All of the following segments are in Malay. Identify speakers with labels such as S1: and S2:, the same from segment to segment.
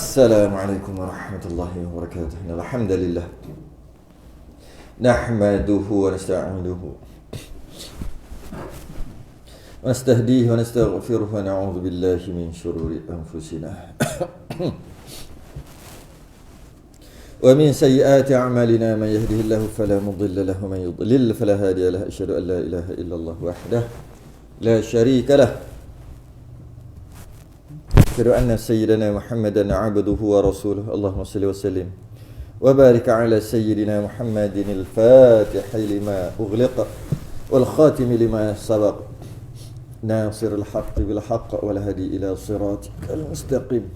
S1: Assalamualaikum warahmatullahi wabarakatuh. Alhamdulillah. Nahmaduhu wa nasta'inuhu wa nastahdihi wa nastaghfiruhu wa na'udzu billahi min shururi anfusina wa min sayyiati a'malina. Man yahdihillahu fala mudilla lahu wa man yudlil fala hadiya lahu. Asyhadu an la ilaha illallah wahdahu la syarika lahu. Asyhadu anna sayyidana Muhammadan 'abduhu wa rasuluhu. Allahumma shalli wa sallim wa barik ala sayyidina Muhammadin al-fatihi lima ughliqa wal khatimi lima sabaq nasiril haqqi bil haqq wal hadi ila siratikal mustaqim.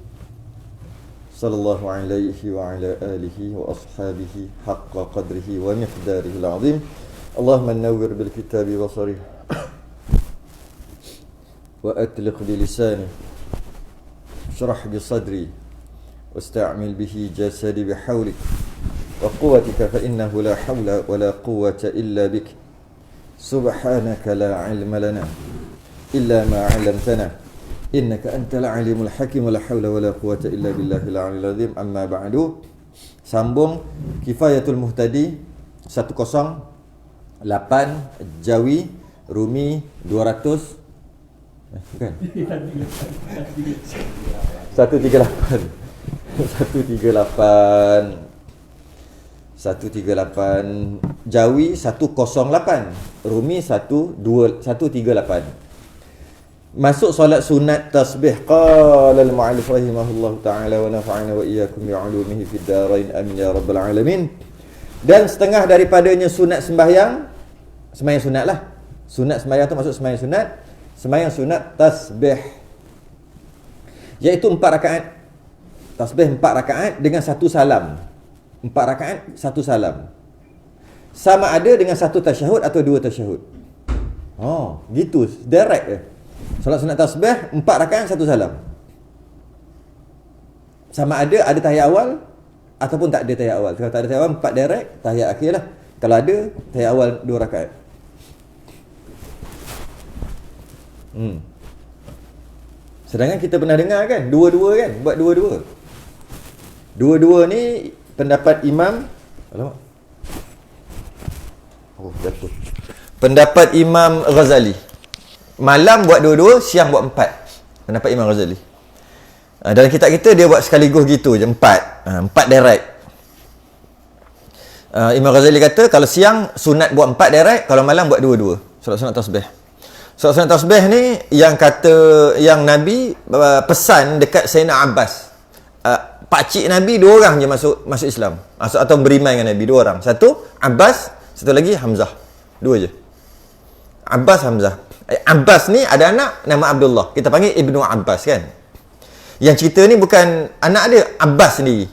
S1: Sallallahu alaihi wa ala alihi wa ashabihi haqqa qadrihi wa miqdarihi al-'azim. Allahumma nawwir bil kitabi basari wa atliq bi lisani اشرح بصدري واستعمل به جسدي بحولك وقوتك فإنه لا حول ولا قوة إلا بك سبحانك لا علم لنا إلا ما علمتنا إنك أنت العليم الحكيم ولا حول ولا قوة إلا بالله العلي العظيم. أما بعد, sambung Kifayatul Muhtadi 108 Jawi Rumi 200 bukan 138 Jawi 108 Rumi 138. Masuk solat sunat tasbih. Qala al-mu'allif rahimahullahu ta'ala wa nafa'ana wa iyyakum bi'ulumihi fid darain amin ya rabbal alamin. Dan setengah daripadanya sunat sembahyang sunat lah. Sunat sembahyang tu masuk sembahyang sunat. Sembahyang sunat tasbih, iaitu 4 rakaat. Tasbih 4 rakaat dengan 1 salam. 4 rakaat 1 salam. Sama ada dengan 1 tasyahud atau 2 tasyahud. Oh, gitu. Direct je. Solat sunat tasbih 4 rakaat 1 salam. Sama ada tahiyat awal ataupun tak ada tahiyat awal. Kalau tak ada tahiyat awal 4 direct, tahiyat akhir lah. Kalau ada tahiyat awal 2 rakaat. Sedangkan kita pernah dengar kan, dua-dua kan, buat dua-dua. Dua-dua ni pendapat Imam jatuh. Pendapat Imam Ghazali. Malam buat dua-dua, siang buat 4. Pendapat Imam Ghazali. Dalam kitab kita dia buat sekaligus gitu je, 4 direct. Imam Ghazali kata kalau siang sunat buat 4 direct, kalau malam buat dua-dua. Solat sunat tasbih. Solat sunat tasbih ni yang Nabi pesan dekat Sayyidina Abbas. Pakcik Nabi 2 orang je masuk Islam. Atau beriman dengan Nabi 2 orang. Satu Abbas, satu lagi Hamzah. 2 je. Abbas, Hamzah. Abbas ni ada anak nama Abdullah. Kita panggil Ibnu Abbas kan. Yang cerita ni bukan anak dia, Abbas sendiri.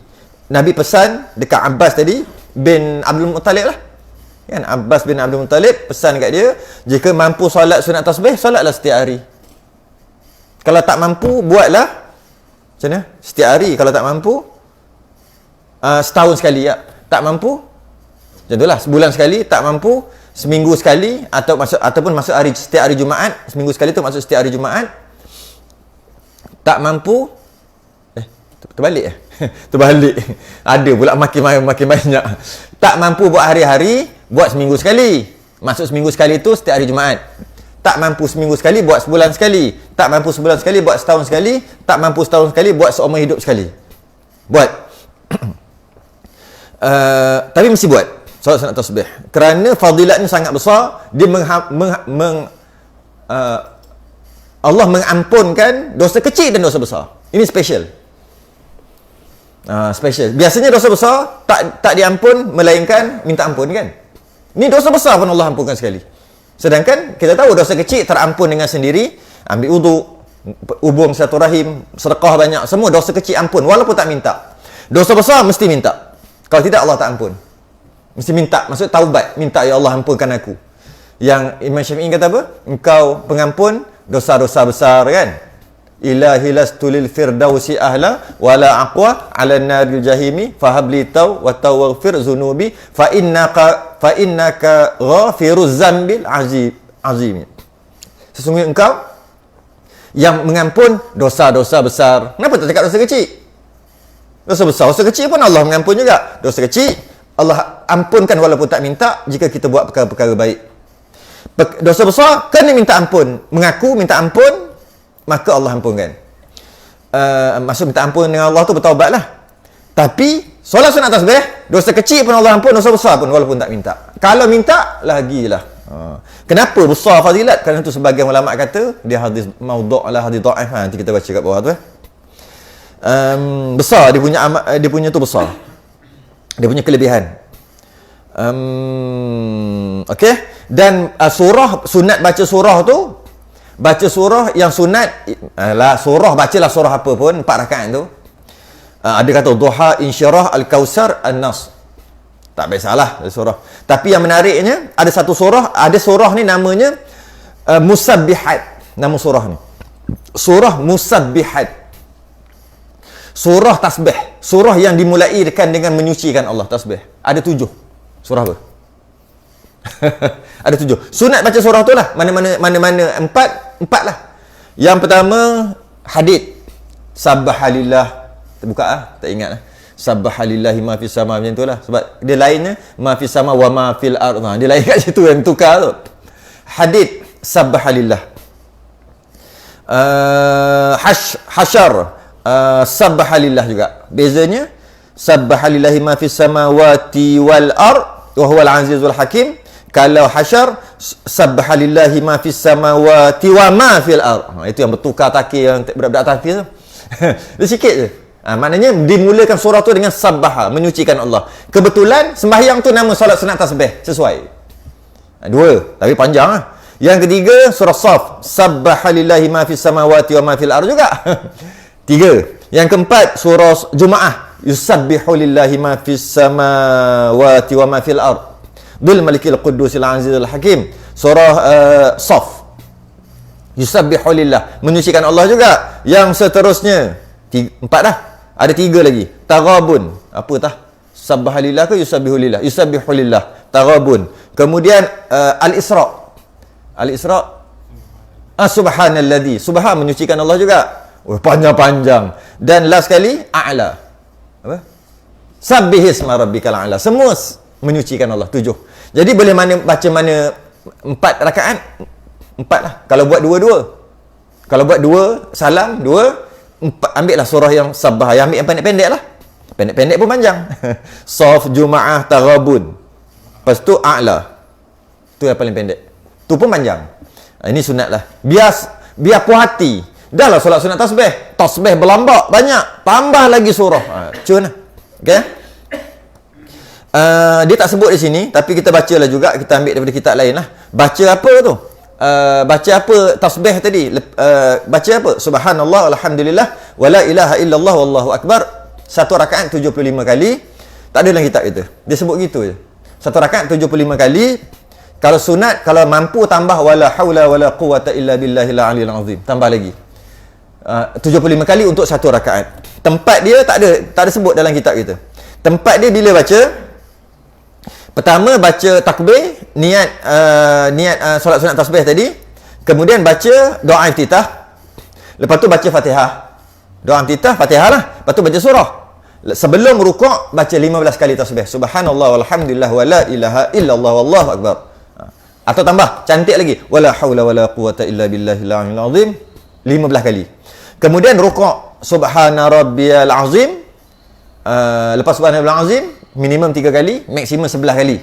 S1: Nabi pesan dekat Abbas tadi bin Abdul Muttalib lah. Kan, Abbas bin Abdul Muttalib pesan kat dia, jika mampu solat sunat tasbih, solatlah setiap hari. Kalau tak mampu, buatlah macam mana? Setiap hari. Kalau tak mampu, setahun sekali ya. Tak mampu, macam itulah, sebulan sekali. Tak mampu, seminggu sekali. Ataupun masuk hari, setiap hari Jumaat. Seminggu sekali tu masuk setiap hari Jumaat. Tak mampu, terbalik terbalik. Ada pula makin banyak. Tak mampu buat hari-hari, buat seminggu sekali. Masuk seminggu sekali tu setiap hari Jumaat. Tak mampu seminggu sekali, buat sebulan sekali. Tak mampu sebulan sekali, buat setahun sekali. Tak mampu setahun sekali, buat seumur hidup sekali. Buat. Tapi mesti buat solat sunat tasbih. Kerana fadilatnya sangat besar. Dia Allah mengampunkan dosa kecil dan dosa besar. Ini special. Special. Biasanya dosa besar tak diampun melainkan minta ampun kan. Ni dosa besar pun Allah ampunkan sekali. Sedangkan kita tahu dosa kecil terampun dengan sendiri. Ambil wuduk, hubung silaturahim, sedekah banyak, semua dosa kecil ampun walaupun tak minta. Dosa besar mesti minta. Kalau tidak Allah tak ampun. Mesti minta, maksud taubat, minta ya Allah ampunkan aku. Yang Imam Syafi'i kata apa? Engkau pengampun dosa-dosa besar kan. Ilahi lastu lil firdausi ahla wala aqwa ala naril jahimi fahabli taw wa tawaghfir zunubi fa innaka ghafiruz zambil azim. Sesungguhnya engkau yang mengampun dosa-dosa besar. Kenapa tak cakap dosa kecil? Dosa besar, dosa kecil pun Allah mengampun juga. Dosa kecil Allah ampunkan walaupun tak minta jika kita buat perkara-perkara baik. Dosa besar kena minta ampun, mengaku minta ampun, maka Allah ampunkan. Maksud minta ampun dengan Allah tu bertaubatlah. Tapi solat sunat tasbih, dosa kecil pun Allah ampun, dosa besar pun walaupun tak minta. Kalau minta lagilah. Kenapa besar fadilat? Kerana tu sebagian ulama kata dia hadis maudhu' lah, hadis dhaif. Nanti kita baca kat bawah tu. Besar dia punya tu besar. Dia punya kelebihan. Okey. Dan surah, sunat baca surah tu, baca surah yang sunat lah, surah bacalah surah apa pun 4 rakaat tu. Ada kata duha, insyirah, al-kausar, an-nas. Tak biasalah surah. Tapi yang menariknya ada satu surah, ada surah ni namanya Musabbihat. Nama surah ni surah Musabbihat. Surah tasbih, surah yang dimulaikan dengan menyucikan Allah, tasbih. Ada 7 surah apa? Ada 7. Sunat baca surah tu lah. Mana-mana 4 lah. Yang pertama hadid, sabbahalillah. Terbuka tak ingat lah. Sabbahalillahi ma fis sama, macam tu lah. Sebab dia lainnya ma fis sama wa ma fil ardh. Dia lain kat situ yang tukar tu. Hadid, sabbahalillah. Hasyar, sabbahalillah juga. Bezanya sabbahalillahi ma fis samawati wal ard wa huwal azizul hakim. Kalau hasyar, sabbahalillahi ma fis samawati wa ma fil ard. Itu yang bertukar takir, yang budak-budak takir tu. Dia sikit je. Maknanya dimulakan surah tu dengan sabbaha, menyucikan Allah. Kebetulan sembahyang tu nama solat sunat tasbih, sesuai. 2, tapi panjang lah. Yang ketiga surah Saf, sabbahalillahi ma fis samawati wa ma fil ard juga. 3. Yang keempat surah Jumaah, yusabbihu lillahi ma fis samawati wa ma fil ard bil malikil qudusil azizil hakim. Surah Saf, yusabbihu lillah, menyucikan Allah juga. Yang seterusnya 4 dah. Ada 3 lagi. Taghabun. Apa tah? Sabbahalillah ke yusabbihulillah? Yusabbihulillah. Taghabun. Kemudian Al-Isra. Al-Isra. Subhanalladzi. Subhan menyucikan Allah juga. Panjang-panjang. Dan last sekali A'la. Apa? Sabbihisma rabbikal a'la. Semua menyucikan Allah. 7. Jadi boleh baca mana 4 rakaat? 4 lah. Kalau buat 2-2. Kalau buat 2 salam, 2 ambillah surah yang sabbah, yang ambil yang pendek-pendek lah. Pendek-pendek pun panjang. Saf, Jumaah, Taghabun. Lepas tu A'la. Tu yang paling pendek. Tu pun panjang. Ini sunat lah. Biar puas hati. Dah lah solat sunat tasbih. Tasbih berlambak banyak. Tambah lagi surah. Cun lah. Okay? Dia tak sebut di sini, tapi kita baca lah juga. Kita ambil daripada kitab lain lah. Baca apa tu? Baca apa tasbih tadi? Baca apa? Subhanallah, alhamdulillah, wala ilaha illallah, wallahu akbar. 1 rakaat 75 kali. Tak ada dalam kitab kita. Dia sebut gitu je. 1 rakaat 75 kali. Kalau sunat, kalau mampu tambah wala haula wala quwata illa billahil aliyil azim. Tambah lagi. 75 kali untuk 1 rakaat. Tempat dia tak ada sebut dalam kitab kita. Tempat dia bila baca, pertama baca takbir, niat solat sunat tasbih tadi. Kemudian baca doa iftitah. Lepas tu baca Fatihah. Doa iftitah Fatihah lah. Lepas tu baca surah. Sebelum rukuk baca 15 kali tasbih. Subhanallah walhamdulillah wala ilaha illallah wallahu akbar. Atau tambah cantik lagi, wala haula wala quwata illa billahil aliyil azim 15 kali. Kemudian rukuk subhana rabbiyal azim. Lepas subhana rabbiyal azim minimum 3 kali, maksimum 11 kali.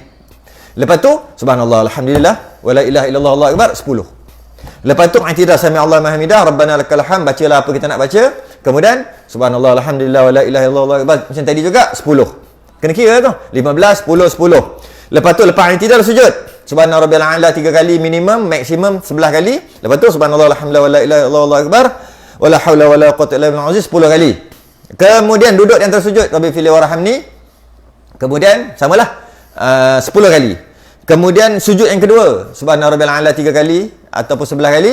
S1: Lepas tu subhanallah alhamdulillah wala ilaha illallah wallahu akbar 10. Lepas tu i'tidah sami Allah maha hamidah rabbana lakal hamd, bacalah apa kita nak baca. Kemudian subhanallah alhamdulillah wala ilaha illallah wallahu akbar macam tadi juga 10. Kena kira tu 15 10 10. Lepas tu lepas i'tidah sujud subhana rabbil a'la 3 kali minimum, maksimum 11 kali. Lepas tu subhanallah alhamdulillah wala ilaha illallah wallahu akbar wala haula wala quwwata illa billah 10 kali. Kemudian duduk di antara sujud rabbi fili warhamni. Kemudian samalah 10 kali. Kemudian sujud yang kedua subhana rabbil a'la 3 kali ataupun 11 kali.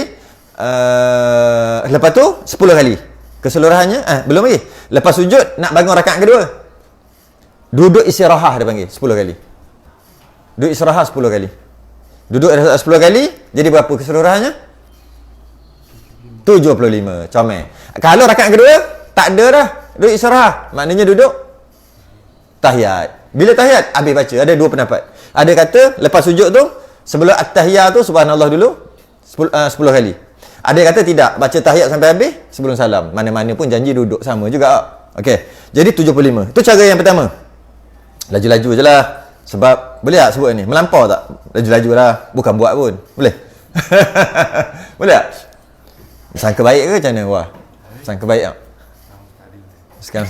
S1: Lepas tu 10 kali. Keseluruhannya belum lagi. Lepas sujud nak bangun rakaat kedua, duduk istirahah dia panggil 10 kali. Duduk istirahah 10 kali. Duduk 10 kali jadi berapa keseluruhannya? 75. Comel. Kalau rakaat kedua tak ada dah. Duduk istirahat. Maknanya duduk tahiyat. Bila tahiyat? Habis baca. Ada dua pendapat. Ada kata, lepas sujud tu, sebelum at-tahiyat tu, subhanallah dulu, 10 kali. Ada kata tidak. Baca tahiyat sampai habis, sebelum salam. Mana-mana pun janji duduk sama juga. Okey. Jadi 75. Itu cara yang pertama. Laju-laju je lah. Sebab, boleh tak sebut ni? Melampau tak? Laju-laju lah. Bukan buat pun. Boleh? Boleh tak? Sangka baik ke macam mana? Wah. Sangka baik tak? Sekarang.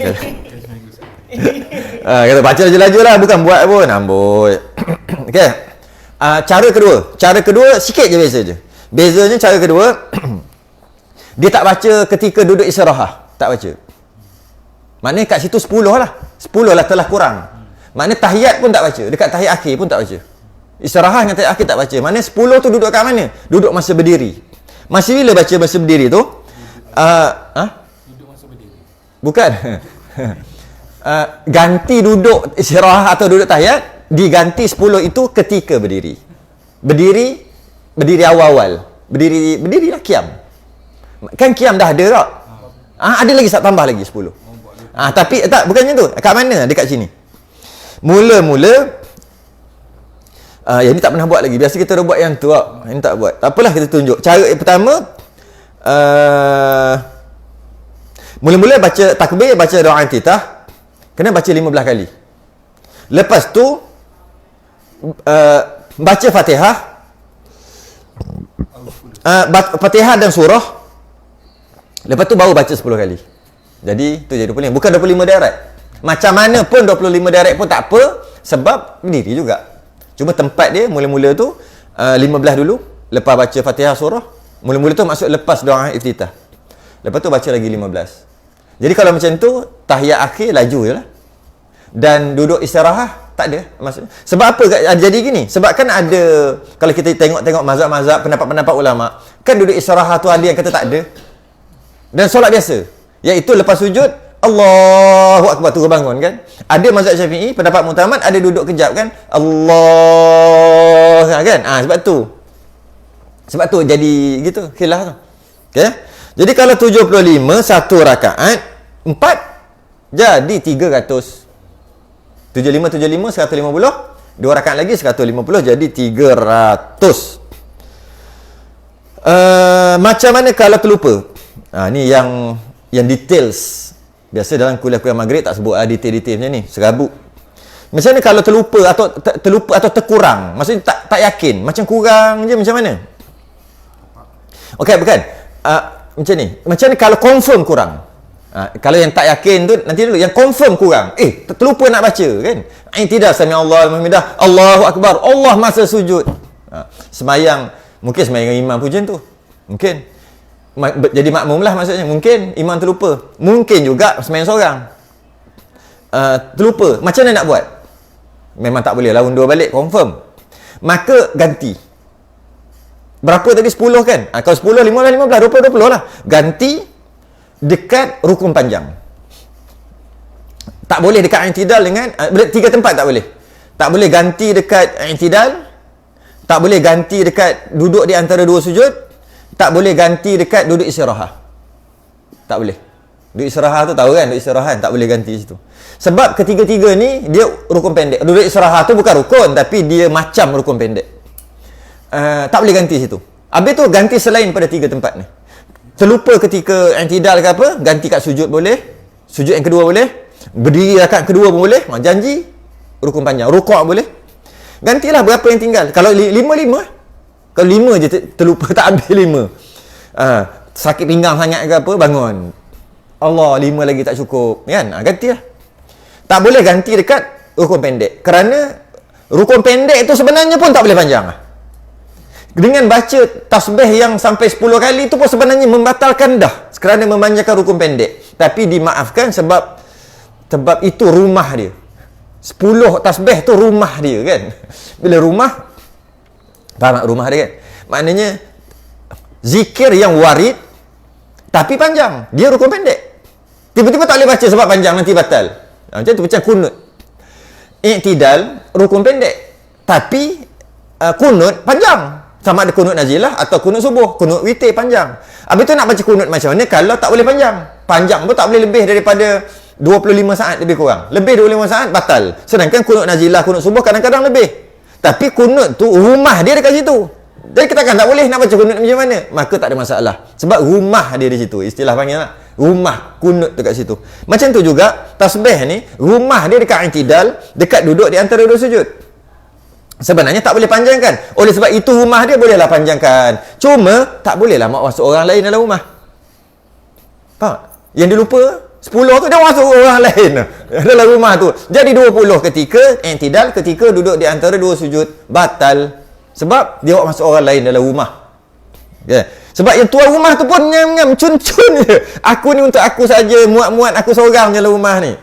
S1: Kata baca laju-laju lah. Bukan buat pun. Amboi. Okey. Cara kedua sikit je beza je. Bezanya cara kedua dia tak baca ketika duduk istirahat. Tak baca. Maknanya kat situ 10 lah. 10 lah telah kurang. Maknanya tahiyat pun tak baca. Dekat tahiyat akhir pun tak baca. Istirahat dengan tahiyat akhir tak baca. Maknanya 10 tu duduk kat mana? Duduk masa berdiri. Masa bila baca masa berdiri tu? Duduk masa berdiri. Bukan. Ganti duduk istirahat atau duduk tahiyat, diganti 10 itu ketika berdiri. Berdiri awal-awal. Berdiri lah qiyam. Kan qiyam dah ada tak? Ada lagi tambah lagi 10. Tapi tak, bukannya tu. Kat mana? Dekat sini. Mula-mula yang ni tak pernah buat lagi. Biasa kita dah buat yang tu tak? Ini tak buat. Tak apalah, kita tunjuk. Cara yang pertama, mula-mula baca takbir, baca doa iftitah, kena baca 15 kali. Lepas tu baca Fatihah, Fatihah dan surah. Lepas tu baru baca 10 kali. Jadi tu je 25. Bukan 25 direct. Macam mana pun 25 direct pun tak apa, sebab berdiri juga. Cuma tempat dia mula-mula tu 15 dulu, lepas baca Fatihah surah. Mula-mula tu maksud lepas doa iftitah. Lepas tu baca lagi 15. Jadi kalau macam tu, tahiyat akhir laju je lah. Dan duduk istirahat tak ada maksudnya. Sebab apa jadi gini? Sebab kan ada, kalau kita tengok mazhab-mazhab, pendapat-pendapat ulama, kan duduk istirahat tu ada yang kata tak ada. Dan solat biasa, iaitu lepas sujud Allahu Akbar turun bangun kan. Ada mazhab Syafi'i, pendapat muktamad, ada duduk kejap kan. Allah kan. Sebab tu jadi gitu khilaf tu. Okey. Jadi kalau 75 satu rakaat 4 jadi 300. 75 150, 2 rakaat lagi 150 jadi 300. Macam mana kalau terlupa? Ni yang details. Biasa dalam kuliah-kuliah maghrib tak sebut detail-detail macam ni, serabut. Macam mana kalau terlupa atau terkurang? Maksudnya tak yakin, macam kurang je, macam mana? Okey, bukan. Macam ni. Macam ni kalau confirm kurang. Kalau yang tak yakin tu nanti dulu, yang confirm kurang. Terlupa nak baca kan. Tidak sami Allah alhamdulillah, Allahu Akbar, Allah masa sujud. Semayang, mungkin semayang imam pun macam tu. Mungkin jadi makmum lah maksudnya. Mungkin imam terlupa. Mungkin juga semayang seorang. Terlupa. Macam mana nak buat? Memang tak boleh lah undur balik, confirm. Maka ganti. Berapa tadi? 10 kan? Kalau 10, 15, 20 lah. Ganti dekat rukun panjang. Tak boleh dekat i'tidal dengan 3 tempat tak boleh. Tak boleh ganti dekat i'tidal. Tak boleh ganti dekat duduk di antara 2 sujud. Tak boleh ganti dekat duduk istirahat. Tak boleh. Duduk istirahat tu tahu kan? Duduk istirahat tak boleh ganti situ. Sebab ketiga-tiga ni dia rukun pendek. Duduk istirahat tu bukan rukun, tapi dia macam rukun pendek. Tak boleh ganti situ. Habis tu ganti selain pada 3 tempat ni. Terlupa ketika i'tidal ke apa, ganti kat sujud boleh. Sujud yang kedua boleh. Berdiri rakaat kedua pun boleh. Janji rukun panjang. Rukuk boleh. Gantilah berapa yang tinggal. Kalau 5. Kalau 5 je terlupa, tak ambil 5. Sakit pinggang sangat ke apa, bangun. Allah, 5 lagi tak cukup. Kan? Gantilah. Tak boleh ganti dekat rukun pendek. Kerana rukun pendek itu sebenarnya pun tak boleh panjang. Dengan baca tasbih yang sampai 10 kali itu pun sebenarnya membatalkan dah. Kerana memanjangkan rukun pendek. Tapi dimaafkan sebab itu rumah dia. 10 tasbih tu rumah dia kan. Bila rumah, faham tak rumah dia kan? Maknanya zikir yang warid tapi panjang. Dia rukun pendek. Tiba-tiba tak boleh baca sebab panjang, nanti batal. Macam tu, macam kunut. I'tidal rukun pendek. Tapi kunut panjang. Sama ada kunut nazilah atau kunut subuh. Kunut witir panjang. Habis tu nak baca kunut macam mana kalau tak boleh panjang? Panjang pun tak boleh lebih daripada 25 saat lebih kurang. Lebih 25 saat batal. Sedangkan kunut nazilah, kunut subuh kadang-kadang lebih. Tapi kunut tu rumah dia dekat situ. Jadi kita kan tak boleh nak baca kunut macam mana. Maka tak ada masalah. Sebab rumah dia di situ. Istilah panggil lah. Rumah kunut dekat situ. Macam tu juga tasbih ni, rumah dia dekat i'tidal, dekat duduk di antara dua sujud. Sebenarnya tak boleh panjangkan. Oleh sebab itu rumah dia bolehlah panjangkan. Cuma tak bolehlah masuk orang lain dalam rumah. Faham? Yang dia lupa 10 tu dia masuk orang lain dalam rumah tu. Jadi 20 ketika i'tidal, ketika duduk di antara dua sujud, batal. Sebab dia masuk orang lain dalam rumah. Yeah. Sebab yang tuan rumah tu pun ngam-ngam, cun-cun je. Aku ni untuk aku saja, muat-muat aku seorang dalam rumah ni.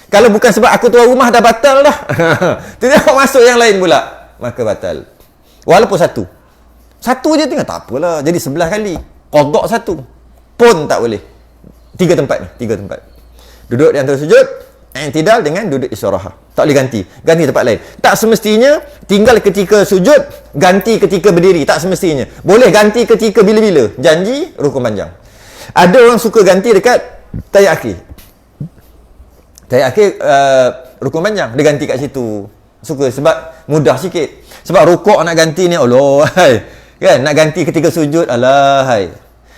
S1: Kalau bukan sebab aku tuan rumah dah batal dah. Tidak masuk yang lain pula. Maka batal. Walaupun satu. Satu je tinggal, tak apalah. Jadi 11 kali. Qadha satu. Pun tak boleh. 3 tempat ni. 3 tempat. Duduk di antara sujud. I'tidal dengan duduk istirahat. Tak boleh ganti. Ganti tempat lain. Tak semestinya tinggal ketika sujud, ganti ketika berdiri. Tak semestinya. Boleh ganti ketika bila-bila. Janji, rukun panjang. Ada orang suka ganti dekat tahiyat akhir. Tahiyat akhir rukun panjang. Dia ganti kat situ. Suka sebab mudah sikit. Sebab rukuk nak ganti ni, Allah, hai. Kan? Nak ganti ketika sujud, alah, hai.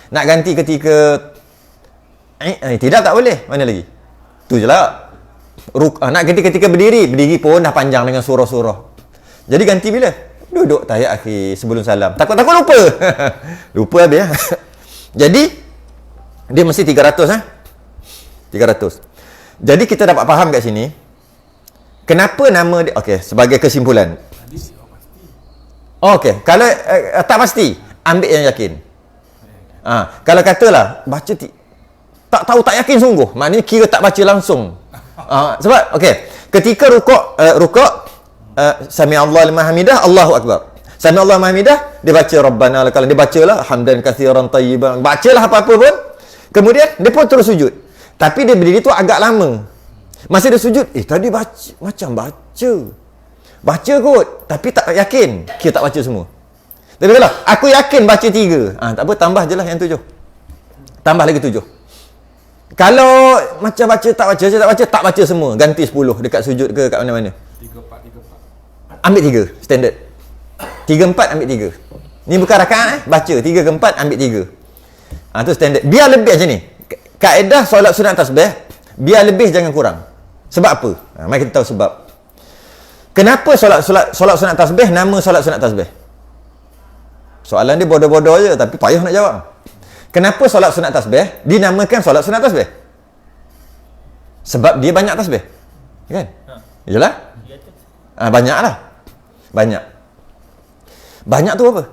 S1: Nak ganti ketika tidak tak boleh. Mana lagi? Tu je lah. Nak ganti ketika berdiri pun dah panjang dengan surah-surah. Jadi ganti bila? Duduk tahiyat akhir sebelum salam. Takut-takut lupa. Lupa habis ya. Jadi dia mesti 300 300. Jadi kita dapat faham kat sini kenapa nama dia. Okey, sebagai kesimpulan. Okey, kalau tak pasti, ambil yang yakin. Kalau katalah baca tak tahu, tak yakin sungguh, maknanya kira tak baca langsung. Sebab ketika rukuk sami Allah liman hamidah, Allahu akbar. Sami Allah liman hamidah, dia baca rabbana lakal, dia bacalah hamdan katsiran tayyiban, bacalah apa-apa pun. Kemudian dia pun terus sujud. Tapi dia berdiri tu agak lama. Masa dia sujud, tadi baca macam baca kot, tapi tak yakin, kira tak baca semua. Tapi kalau aku yakin baca 3, tak apa, tambah je lah yang 7. Tambah lagi 7. Kalau macam baca tak baca semua, ganti 10 dekat sujud ke kat mana-mana. 3 4 ambil 3 standard. 3 4 ambil 3. Ni bukan rakaat baca 3 ke 4 ambil 3. Tu standard. Biar lebih macam ni. Kaedah solat sunat tasbih, biar lebih jangan kurang. Sebab apa? Mari kita tahu sebab. Kenapa solat sunat tasbih nama solat sunat tasbih? Soalan dia bodoh-bodoh je tapi payah nak jawab. Kenapa solat sunat tasbih dinamakan solat sunat tasbih? Sebab dia banyak tasbih. Kan? Yalah. Banyaklah. Banyak. Banyak tu apa?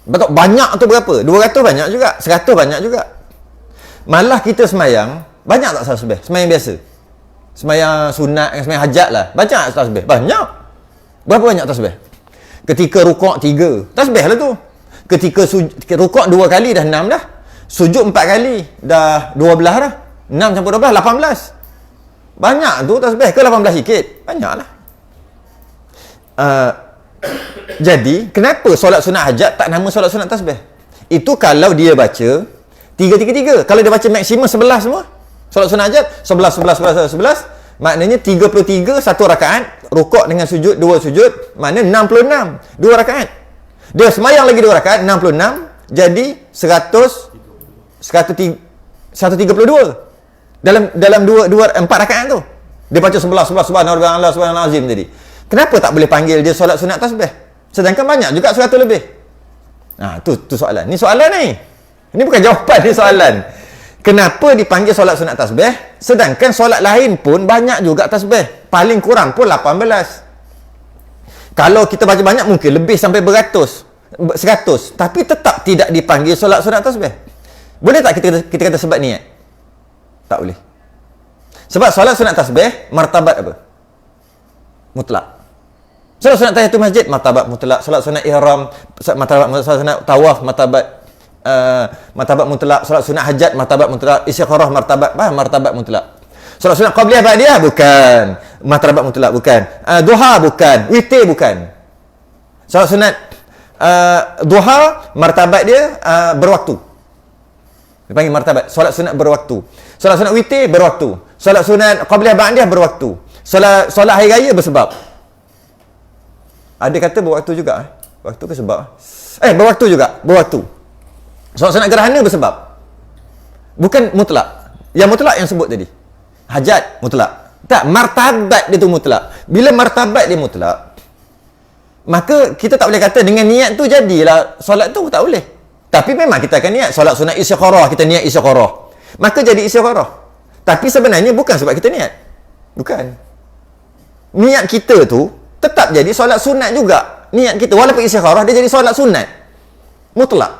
S1: Betul, banyak tu berapa? 200 banyak juga, 100 banyak juga. Malah kita semayang, banyak tak tasbih? Semayang biasa. Semayang sunat, semayang hajat lah. Banyak tasbih? Banyak. Berapa banyak tasbih? Ketika rukuk 3, tasbih lah tu. Ketika rukuk 2 kali dah 6 dah. Sujud 4 kali dah 12 dah. 6 campur 12, 18. Banyak tu tasbih ke 18 sikit? Banyak lah. Jadi, kenapa solat sunat hajat tak nama solat sunat tasbih? Itu kalau dia baca 3-3-3. Kalau dia baca maksimum 11 semua, solat sunat hajat 11, maknanya 33 satu rakaat, rukuk dengan sujud 2 sujud, maknanya 66 2 rakaat. Dia semayang lagi 2 rakaat, 66, jadi 132 dalam 4 rakaat tu. Dia baca 11 subhanallah subhanallah azim tadi. Kenapa tak boleh panggil dia solat sunat tasbih? Sedangkan banyak juga 100 lebih. Tu soalan. Ni soalan ni. Ini bukan jawapan, ni soalan. Kenapa dipanggil solat sunat tasbih sedangkan solat lain pun banyak juga tasbih? Paling kurang pun 18. Kalau kita baca banyak mungkin lebih sampai beratus, 100, tapi tetap tidak dipanggil solat sunat tasbih. Boleh tak kita kata sebab niat? Tak boleh. Sebab solat sunat tasbih martabat apa? Mutlak. Solat sunat tahiyatul masjid martabat mutlak, solat sunat ihram martabat, solat sunat tawaf martabat mutlak, solat sunat hajat martabat mutlak, istikharah martabat mutlak. Solat sunat qabliyah ba'diyah bukan martabat mutlak, bukan. Duha bukan, witir bukan. Solat sunat duha martabat dia berwaktu. Dia panggil martabat. Solat sunat berwaktu. Solat sunat witir berwaktu. Solat sunat qabliyah ba'diyah berwaktu. Solat hari raya bersebab. Ada kata berwaktu juga. Waktu ke sebab? Berwaktu juga. Berwaktu. Solat sunat gerhana bersebab. Bukan mutlak. Yang mutlak yang sebut tadi. Hajat mutlak. Tak, martabat dia tu mutlak. Bila martabat dia mutlak, maka kita tak boleh kata dengan niat tu jadilah solat tu, tak boleh. Tapi memang kita akan niat solat sunat istikharah, kita niat istikharah, maka jadi istikharah. Tapi sebenarnya bukan sebab kita niat. Bukan. Niat kita tu tetap jadi solat sunat juga. Niat kita walaupun istikharah, dia jadi solat sunat mutlak.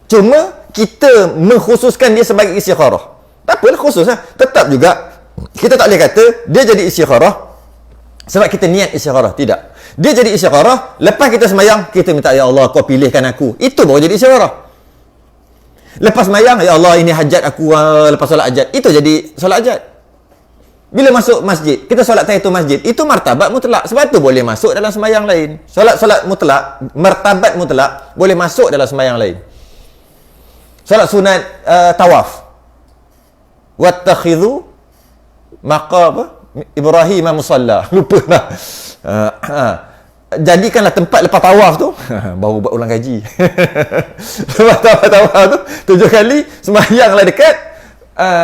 S1: Cuma kita mengkhususkan dia sebagai istikharah. Tak apalah khusus lah. Tetap juga kita tak boleh kata dia jadi istikharah sebab kita niat istikharah. Tidak. Dia jadi istikharah lepas kita sembahyang, kita minta, ya Allah kau pilihkan aku. Itu baru jadi istikharah. Lepas sembahyang, ya Allah ini hajat aku, lepas solat hajat, itu jadi solat hajat. Bila masuk masjid, kita solat tahiyatul masjid, itu martabat mutlak. Sebab tu boleh masuk dalam sembahyang lain. Solat mutlak, martabat mutlak boleh masuk dalam sembahyang lain. Solat sunat tawaf. Wattakhidhu maqam Ibrahim musalla. Lupa lah. Jadikanlah tempat lepas tawaf tu baru buat ulang kaji. Lepas tawaf tu 7 kali sembahyanglah dekat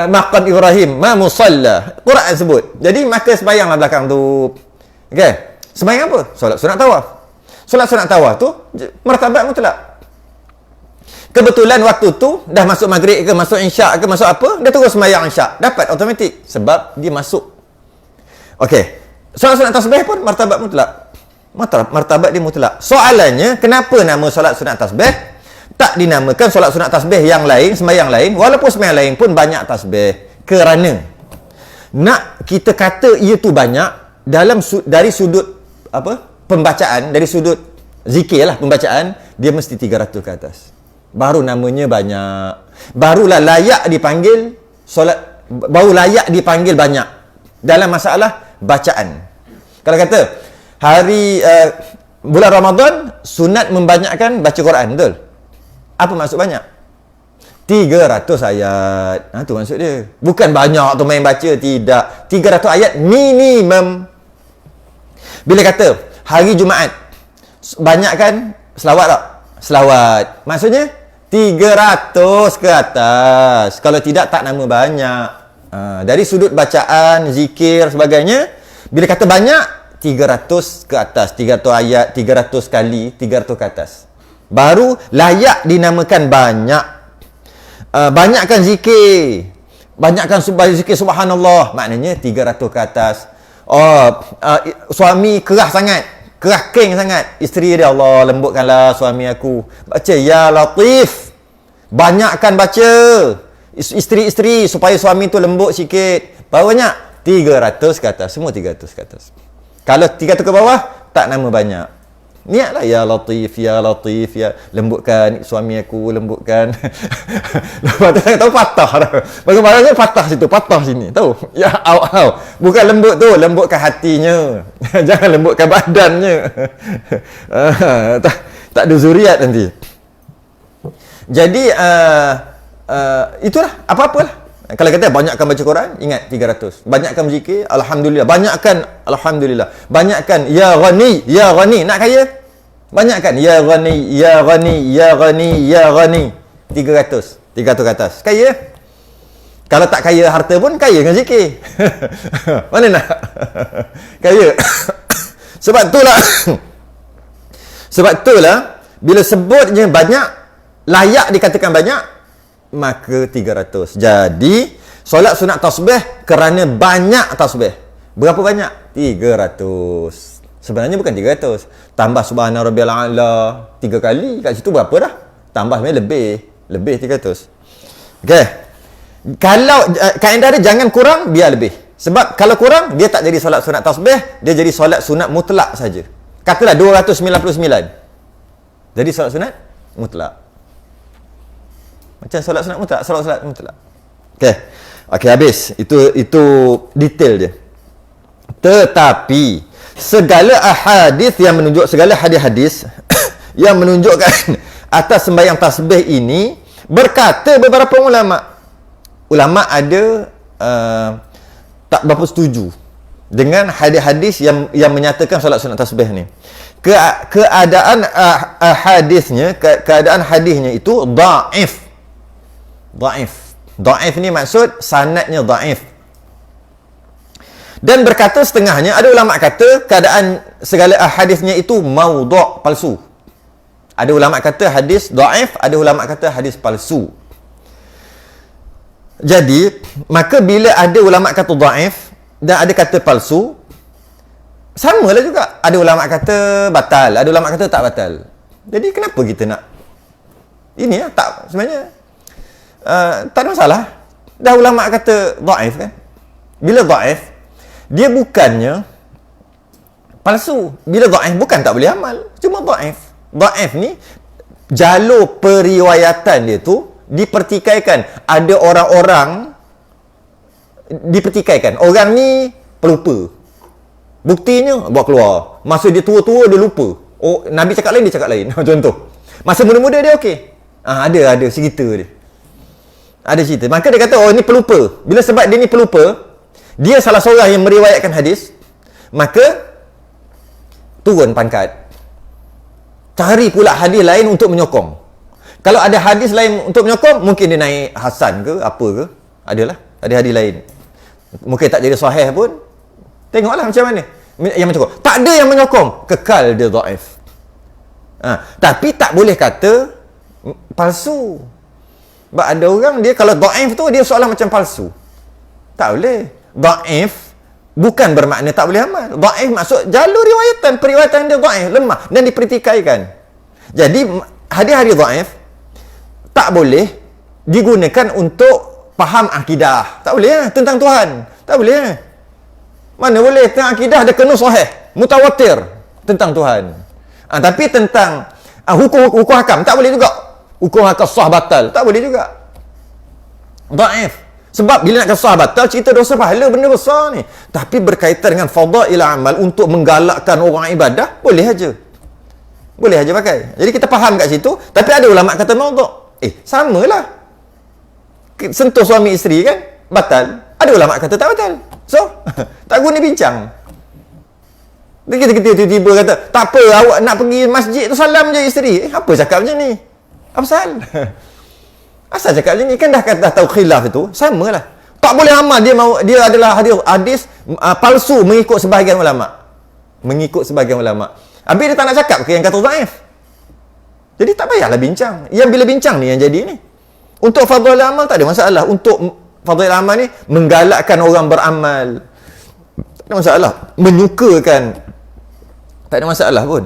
S1: maqam Ibrahim musalla. Quran sebut. Jadi maka sembahyanglah belakang tu. Okey. Sembahyang apa? Solat sunat tawaf. Solat sunat tawaf tu martabat mutlak. Kebetulan waktu tu dah masuk maghrib ke, masuk isyak ke, masuk apa, dia terus sembahyang isyak. Dapat automatik sebab dia masuk. Okey. Solat sunat tasbih pun martabat mutlak. Martabat dia mutlak. Soalannya, kenapa nama solat sunat tasbih tak dinamakan solat sunat tasbih yang lain, sembahyang lain, walaupun sembahyang lain pun banyak tasbih? Kerana nak kita kata ia tu banyak dari sudut pembacaan, dari sudut zikir lah, pembacaan, dia mesti 300 ke atas. Baru namanya banyak. Barulah layak dipanggil solat, baru layak dipanggil banyak dalam masalah bacaan. Kalau kata hari bulan Ramadan sunat membanyakkan baca Quran, betul? Apa maksud banyak? 300 ayat. Tu maksud dia. Bukan banyak tu main baca, tidak. 300 ayat minimum. Bila kata hari Jumaat banyakkan selawat tak? Selawat. Maksudnya 300 ke atas. Kalau tidak, tak nama banyak. Dari sudut bacaan, zikir, sebagainya, bila kata banyak, 300 ke atas. 300 ayat, 300 kali, 300 ke atas. Baru layak dinamakan banyak. Banyakkan zikir. Banyakkan zikir subhanallah. Maknanya 300 ke atas. Suami kerah sangat. Kerah keng sangat. Isteri dia, Allah lembutkanlah suami aku. Baca Ya Latif. Banyakkan baca. Isteri-isteri supaya suami tu lembut sikit. Berapa banyak? 300 ke atas. Semua 300 ke atas. Kalau 300 ke bawah, tak nama banyak. Niatlah Ya Latif, Ya Latif, Ya lembutkan suami aku, lembutkan. Lepas tu saya tahu patah dah. Bagaimana patah situ, patah sini. Tahu? Ya au. Bukan lembut tu, lembutkan hatinya. Jangan lembutkan badannya. Tak ada zuriat nanti. Jadi itulah apa-apalah. Kalau kata banyakkan baca Quran, ingat 300. Banyakkan berzikir, alhamdulillah. Banyakkan alhamdulillah. Banyakkan ya ghani, nak kaya? Banyakkan ya ghani, ya ghani, ya ghani, ya ghani. 300 ke atas. Kaya? Kalau tak kaya harta pun kaya dengan zikir. Mana nak? Kaya. Sebab itulah bila sebutnya banyak, layak dikatakan banyak, maka 300. Jadi solat sunat tasbih kerana banyak tasbih. Berapa banyak? 300. Sebenarnya bukan 300. Tambah subhana rabbiyal a'la 3 kali, kat situ berapa dah? Tambah sebenarnya lebih 300. Okey. Kalau kaedah dia jangan kurang, biar lebih. Sebab kalau kurang, dia tak jadi solat sunat tasbih, dia jadi solat sunat mutlak saja. Katalah 299. Jadi solat sunat mutlak. Macam solat sunat mutlak, solat mutlak. Okey, habis. Itu detail dia. Tetapi segala hadis yang menunjukkan atas sembahyang tasbih ini Berkata beberapa ulama ada tak berapa setuju dengan hadis-hadis yang menyatakan solat sunat tasbih ni. Keadaan keadaan hadisnya itu dhaif. Dhaif ni maksud sanadnya dhaif. Dan berkata setengahnya, ada ulama kata keadaan segala hadisnya itu maudhu', palsu. Ada ulama kata hadis dhaif, ada ulama kata hadis palsu. Jadi, maka bila ada ulama kata dhaif dan ada kata palsu, samalah juga. Ada ulama kata batal, ada ulama kata tak batal. Jadi kenapa kita nak ini ya, tak sebenarnya tak ada masalah. Dah ulama kata dhaif kan. Bila dhaif, dia bukannya palsu. Bila dhaif bukan tak boleh amal, cuma dhaif. Dhaif ni jalur periwayatan dia tu dipertikaikan. Ada orang-orang dipertikaikan. Orang ni pelupa. Buktinya buat keluar. Masa dia tua-tua dia lupa. Oh, Nabi cakap lain, dia cakap lain. Contoh. Masa muda-muda dia okey. Ada cerita dia. Ada cerita. Maka dia kata, oh ni pelupa. Bila sebab dia ni pelupa, dia salah seorang yang meriwayatkan hadis, maka turun pangkat. Cari pula hadis lain untuk menyokong. Kalau ada hadis lain untuk menyokong, mungkin dia naik hasan ke, apa ke. Adalah. Ada hadis lain. Mungkin tak jadi sahih pun. Tengoklah macam mana. Yang menyokong. Tak ada yang menyokong. Kekal dia dhaif. Tapi tak boleh kata palsu. Sebab ada orang dia kalau dhaif tu, dia seolah macam palsu. Tak boleh. Dhaif bukan bermakna tak boleh amal. Dhaif maksud jalur riwayatan, periwayatan dia dhaif, lemah dan dipertikaikan. Jadi hadis-hadis dhaif tak boleh digunakan untuk faham akidah. Tak boleh tentang Tuhan. Tak boleh. Mana boleh tentang akidah dia kena sahih, mutawatir tentang Tuhan. Tapi tentang hukum hakam tak boleh juga. Hukum hakam sah batal tak boleh juga. Dhaif. Sebab bila nak sah batal, cerita dosa pahala, benda besar ni. Tapi berkaitan dengan fadail amal untuk menggalakkan orang ibadah, boleh aja. Boleh aja pakai. Jadi kita faham kat situ. Tapi ada ulama kata maudhu'. Samalah. Sentuh suami isteri kan, batal. Ada ulama kata tak batal. So, tak guna bincang. Kita tiba-tiba kata, tak apa, awak nak pergi masjid tu salam je isteri. Apa cakap macam ni? Apa pasal? Asal cakap macam ni? Kan dah tahu khilaf itu. Samalah. Tak boleh amal. Dia adalah hadis palsu mengikut sebahagian ulama. Mengikut sebahagian ulama. Habis dia tak nak cakap ke yang kata dhaif? Jadi tak payahlah bincang. Yang bila bincang ni yang jadi ni. Untuk fadhil amal tak ada masalah. Untuk fadhil amal ni menggalakkan orang beramal. Tak ada masalah. Menyukakan. Tak ada masalah pun.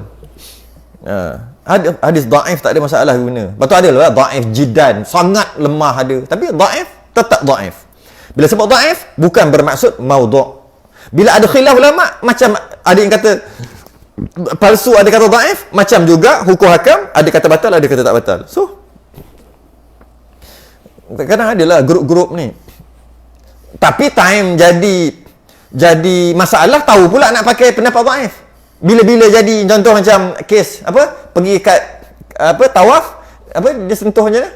S1: Hadis dhaif tak ada masalah guna. Lepas tu ada lah dhaif jiddan, sangat lemah ada. Tapi dhaif tetap dhaif. Bila sebut dhaif bukan bermaksud maudhu'. Bila ada khilaf ulama, macam ada yang kata palsu, ada kata dhaif, macam juga hukum hakam, ada kata batal, ada kata tak batal. So kadang adalah grup-grup ni. Tapi time jadi masalah, tahu pula nak pakai pendapat dhaif. Bila-bila jadi contoh macam kes pergi kat tawaf, dia sentuh macam mana?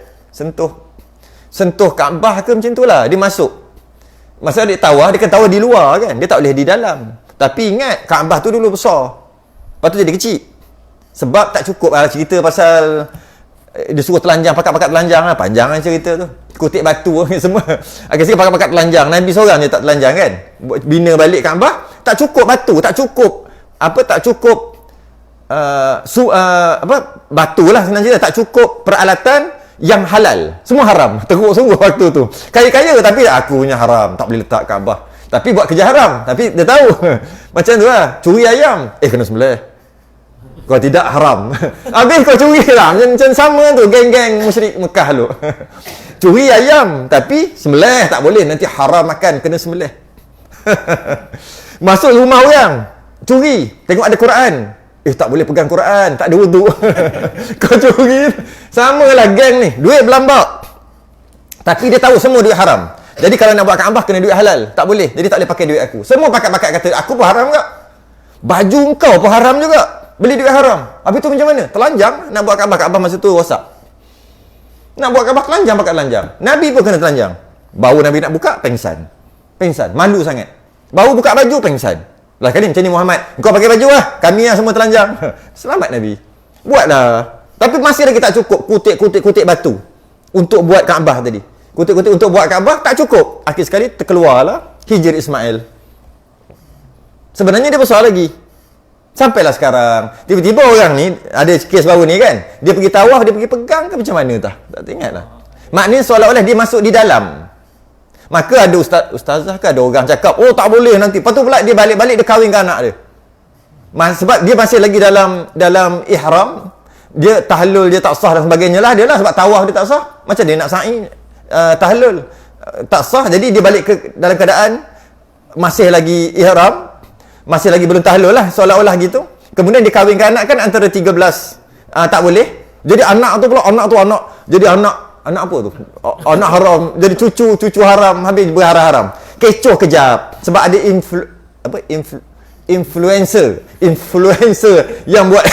S1: Sentuh Kaabah ke macam itulah, dia masuk. Masa dia tawaf, dia kan tawaf di luar kan, dia tak boleh di dalam. Tapi ingat Kaabah tu dulu besar, lepas tu jadi kecil. Sebab tak cukup lah cerita pasal dia suruh telanjang, pakat-pakat telanjang lah, panjang lah cerita tu. Kutip batu semua. Agak sikit pakat-pakat telanjang. Nabi seorang je tak telanjang kan, bina balik Kaabah. Tak cukup batu, tak cukup batu lah senang cerita, tak cukup peralatan yang halal, semua haram. Teruk sungguh waktu tu, kaya-kaya tapi aku punya haram, tak boleh letak Kaabah. Tapi buat kerja haram, tapi dia tahu macam tu lah, curi ayam kena sembelih, kalau tidak haram. Habis kau curi lah, macam sama tu geng-geng musyrik Mekah lu. Curi ayam tapi sembelih tak boleh, nanti haram makan, kena sembelih. Masuk rumah orang, curi, tengok ada Quran. Tak boleh pegang Quran, tak ada wuduk. Kau curi. Sama lah geng ni, duit berlambak. Tapi dia tahu semua duit haram. Jadi kalau nak buat Kaabah kena duit halal. Tak boleh, jadi tak boleh pakai duit aku. Semua pakat-pakat kata, aku pun haram tak? Baju kau pun haram juga. Beli duit haram. Habis tu macam mana? Telanjang nak buat Kaabah. Kaabah masa tu rosak. Nak buat Kaabah telanjang pakai telanjang. Nabi pun kena telanjang. Baru Nabi nak buka, pengsan. Pengsan, malu sangat. Baru buka baju, pengsan. Lah kali macam ni Muhammad, kau pakai baju lah, kami yang semua telanjang. Selamat Nabi. Buatlah. Tapi masih lagi tak cukup kutik batu untuk buat Kaabah tadi. Kutik untuk buat Kaabah tak cukup. Akhir sekali terkeluarlah Hijr Ismail. Sebenarnya dia besar lagi. Sampailah sekarang. Tiba-tiba orang ni, ada kes baru ni kan, dia pergi tawaf, dia pergi pegang ke macam mana tak? Tak ingat lah. Maknanya seolah-olah dia masuk di dalam. Maka ada ustazah ke ada orang cakap, oh tak boleh nanti. Lepas tu pula dia balik-balik dia kahwinkan anak dia. Sebab dia masih lagi dalam ihram, dia tahlul dia tak sah dan sebagainya lah. Dia lah sebab tawaf dia tak sah. Macam dia nak sa'i tahlul tak sah. Jadi dia balik ke dalam keadaan masih lagi ihram, masih lagi belum tahlul lah, seolah-olah gitu. Kemudian dia kahwinkan anak kan antara 13 tak boleh. Jadi anak tu pula jadi anak apa tu? Anak haram, jadi cucu haram, habis berharam-haram. Kecoh kejap sebab ada influencer yang buat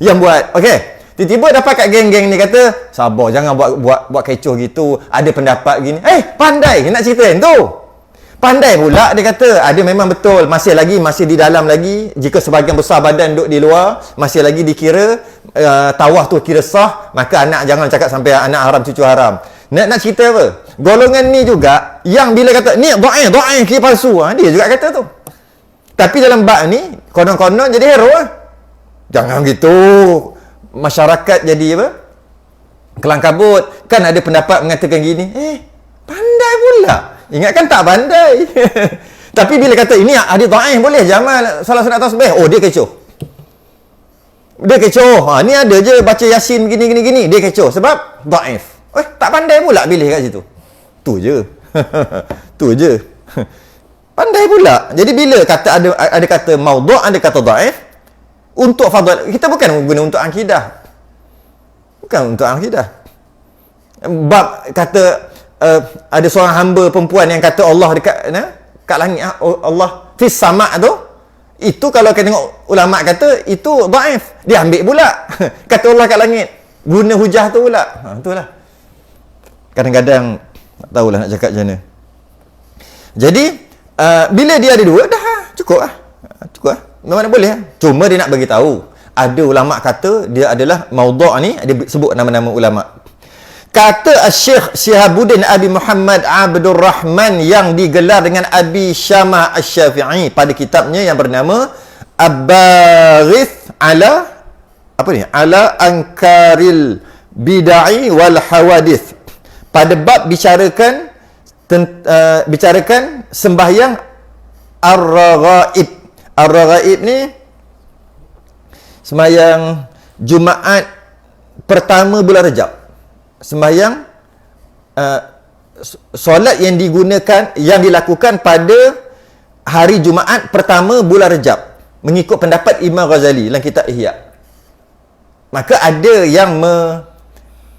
S1: yang buat. Okey. Tiba-tiba dapat kat geng-geng ni kata, sabar jangan buat kecoh gitu. Ada pendapat gini. Pandai nak cerita tu. Pandai pula dia kata, ada memang betul, masih di dalam lagi. Jika sebahagian besar badan duduk di luar, masih lagi dikira tawaf tu kira sah, maka anak jangan cakap sampai anak haram cucu haram. Nak cerita apa? Golongan ni juga yang bila kata ni dhaif kira palsu, dia juga kata tu. Tapi dalam bab ni konon-konon jadi hero lah. Jangan gitu. Masyarakat jadi apa? Kelang kabut. Kan ada pendapat mengatakan gini, pandai pula. Ingatkan tak pandai. Tapi bila kata ini hadis dhaif boleh Jamal salah sunat tasbih, oh dia kecoh. Ni ada je baca Yasin gini. Dia kecoh sebab dhaif. Tak pandai pula pilih kat situ. Tu je. Pandai pula. Jadi bila kata ada kata maudhu', ada kata dhaif, untuk fadhil, kita bukan guna untuk akidah. Bab kata ada seorang hamba perempuan yang kata Allah dekat kat langit, Allah fis sama' tu, itu kalau kita tengok ulama kata itu dhaif, dia ambil pula kata Allah kat langit, guna hujah tu pula. Itulah kadang-kadang tak tahulah nak cakap macam mana. Jadi bila dia ada dua dah cukup lah. Memang boleh lah. Cuma dia nak bagi tahu, ada ulama kata dia adalah maudhu' ni, dia sebut nama-nama ulama. Kata Syekh Syihabuddin Abi Muhammad Abdul Rahman yang digelar dengan Abi Syamah Asy-Syafi'i pada kitabnya yang bernama Abbarith ala Ankaril Bid'ah wal Hawadith. Pada bab bicarakan sembahyang Ar-Raghaib. Ar-Raghaib ni sembahyang Jumaat pertama bulan Rajab. Sembahyang solat yang dilakukan pada hari Jumaat pertama bulan Rajab mengikut pendapat Imam Ghazali dalam kitab Ihya. Maka ada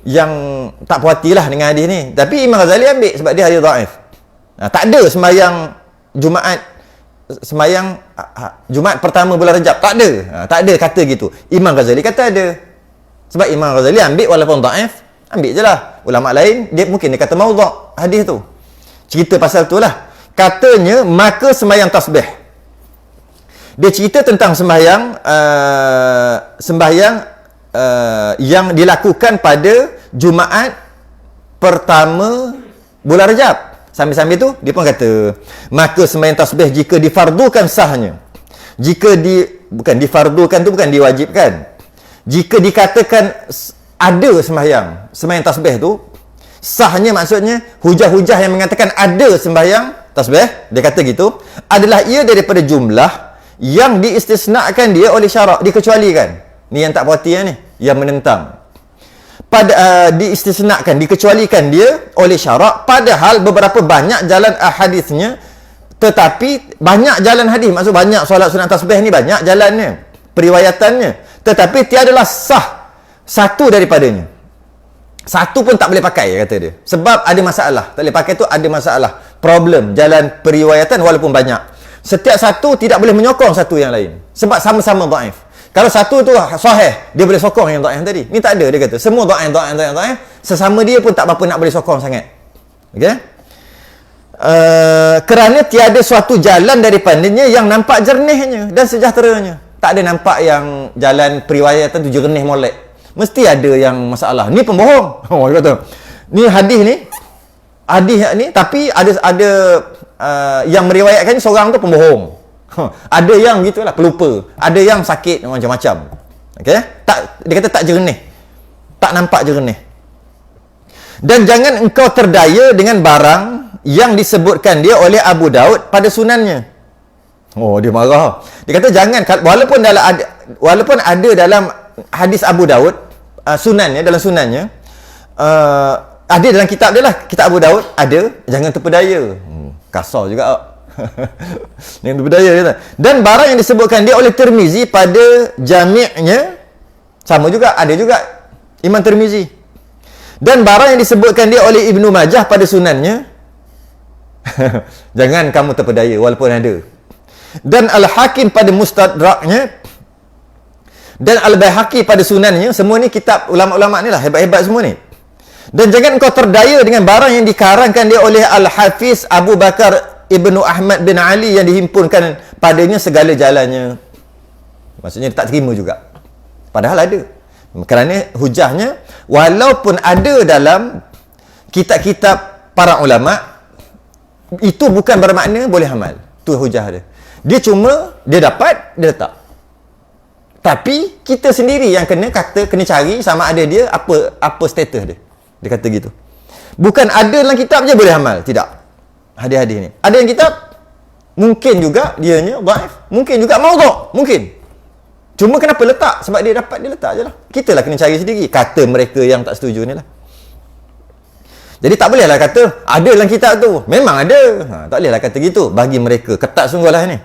S1: yang tak puas hatilah dengan hadis ni, tapi Imam Ghazali ambil sebab dia hadis dhaif. Tak ada sembahyang Jumaat pertama bulan Rajab, tak ada kata gitu. Imam Ghazali kata ada. Sebab Imam Ghazali ambil walaupun dhaif, ambil je lah. Ulama lain dia mungkin dia kata maudhu' hadis tu. Cerita pasal tu lah. Katanya maka sembahyang tasbih. Dia cerita tentang sembahyang yang dilakukan pada Jumaat pertama bulan Rajab. Sambil-sambil tu dia pun kata, maka sembahyang tasbih jika difardukan sahnya. Bukan difardukan tu bukan diwajibkan. Jika dikatakan ada sembahyang tasbih tu, sahnya maksudnya hujah-hujah yang mengatakan ada sembahyang tasbih, dia kata gitu, adalah ia daripada jumlah yang diistisnakan dia oleh syarak, dikecualikan. Ni yang tak puas hati ni, yang menentang. Diistisnakan, dikecualikan dia oleh syarak, padahal beberapa banyak jalan hadisnya, tetapi banyak jalan hadis, maksud banyak solat sunat tasbih ni banyak jalannya, periwayatannya, tetapi tiadalah sah satu daripadanya. Satu pun tak boleh pakai, kata dia. Sebab ada masalah. Tak boleh pakai tu ada masalah. Problem jalan periwayatan walaupun banyak. Setiap satu tidak boleh menyokong satu yang lain. Sebab sama-sama dhaif. Kalau satu tu sahih, dia boleh sokong yang dhaif tadi. Ni tak ada, dia kata. Semua dhaif, sesama dia pun tak berapa nak boleh sokong sangat. Okey? Kerana tiada suatu jalan daripadanya yang nampak jernihnya dan sejahteranya. Tak ada nampak yang jalan periwayatan tu jernih molek. Mesti ada yang masalah. Ni pembohong. Oh, dia kata. Ni hadis ni tapi ada yang meriwayatkan seorang tu pembohong. Ada yang gitulah, pelupa. Ada yang sakit macam-macam. Okey? Dia kata tak jernih. Tak nampak jernih. Dan jangan engkau terdaya dengan barang yang disebutkan dia oleh Abu Daud pada sunannya. Oh, dia marah. Dia kata jangan, walaupun ada dalam hadis Abu Daud, dalam sunannya, ada dalam kitab dia lah, kitab Abu Daud ada, jangan terpedaya. Kasar juga. Yang berbudaya kata. Dan barang yang disebutkan dia oleh Tirmizi pada jami'nya sama juga, ada juga Imam Tirmizi. Dan barang yang disebutkan dia oleh Ibnu Majah pada sunannya jangan kamu terpedaya walaupun ada. Dan Al-Hakim pada Mustadraknya dan Al-Baihaqi pada sunannya, semua ni kitab ulama-ulama ni lah, hebat-hebat semua ni. Dan jangan engkau terdaya dengan barang yang dikarangkan dia oleh Al-Hafiz Abu Bakar Ibnu Ahmad bin Ali yang dihimpunkan padanya segala jalannya. Maksudnya tak terima juga. Padahal ada. Kerana hujahnya, walaupun ada dalam kitab-kitab para ulama, itu bukan bermakna boleh amal. Tu hujah dia. Dia cuma, dia dapat, dia letak. Tapi, kita sendiri yang kena cari sama ada dia, apa status dia. Dia kata gitu. Bukan ada dalam kitab je boleh amal. Tidak. Hadis-hadis ni. Ada yang kitab, mungkin juga dianya dhaif, mungkin juga maudhu', mungkin. Cuma kenapa letak? Sebab dia dapat, dia letak je lah. Kita lah kena cari sendiri. Kata mereka yang tak setuju ni lah. Jadi tak bolehlah kata, ada dalam kitab tu. Memang ada. Tak bolehlah kata gitu. Bagi mereka, ketat sungguh lah ni.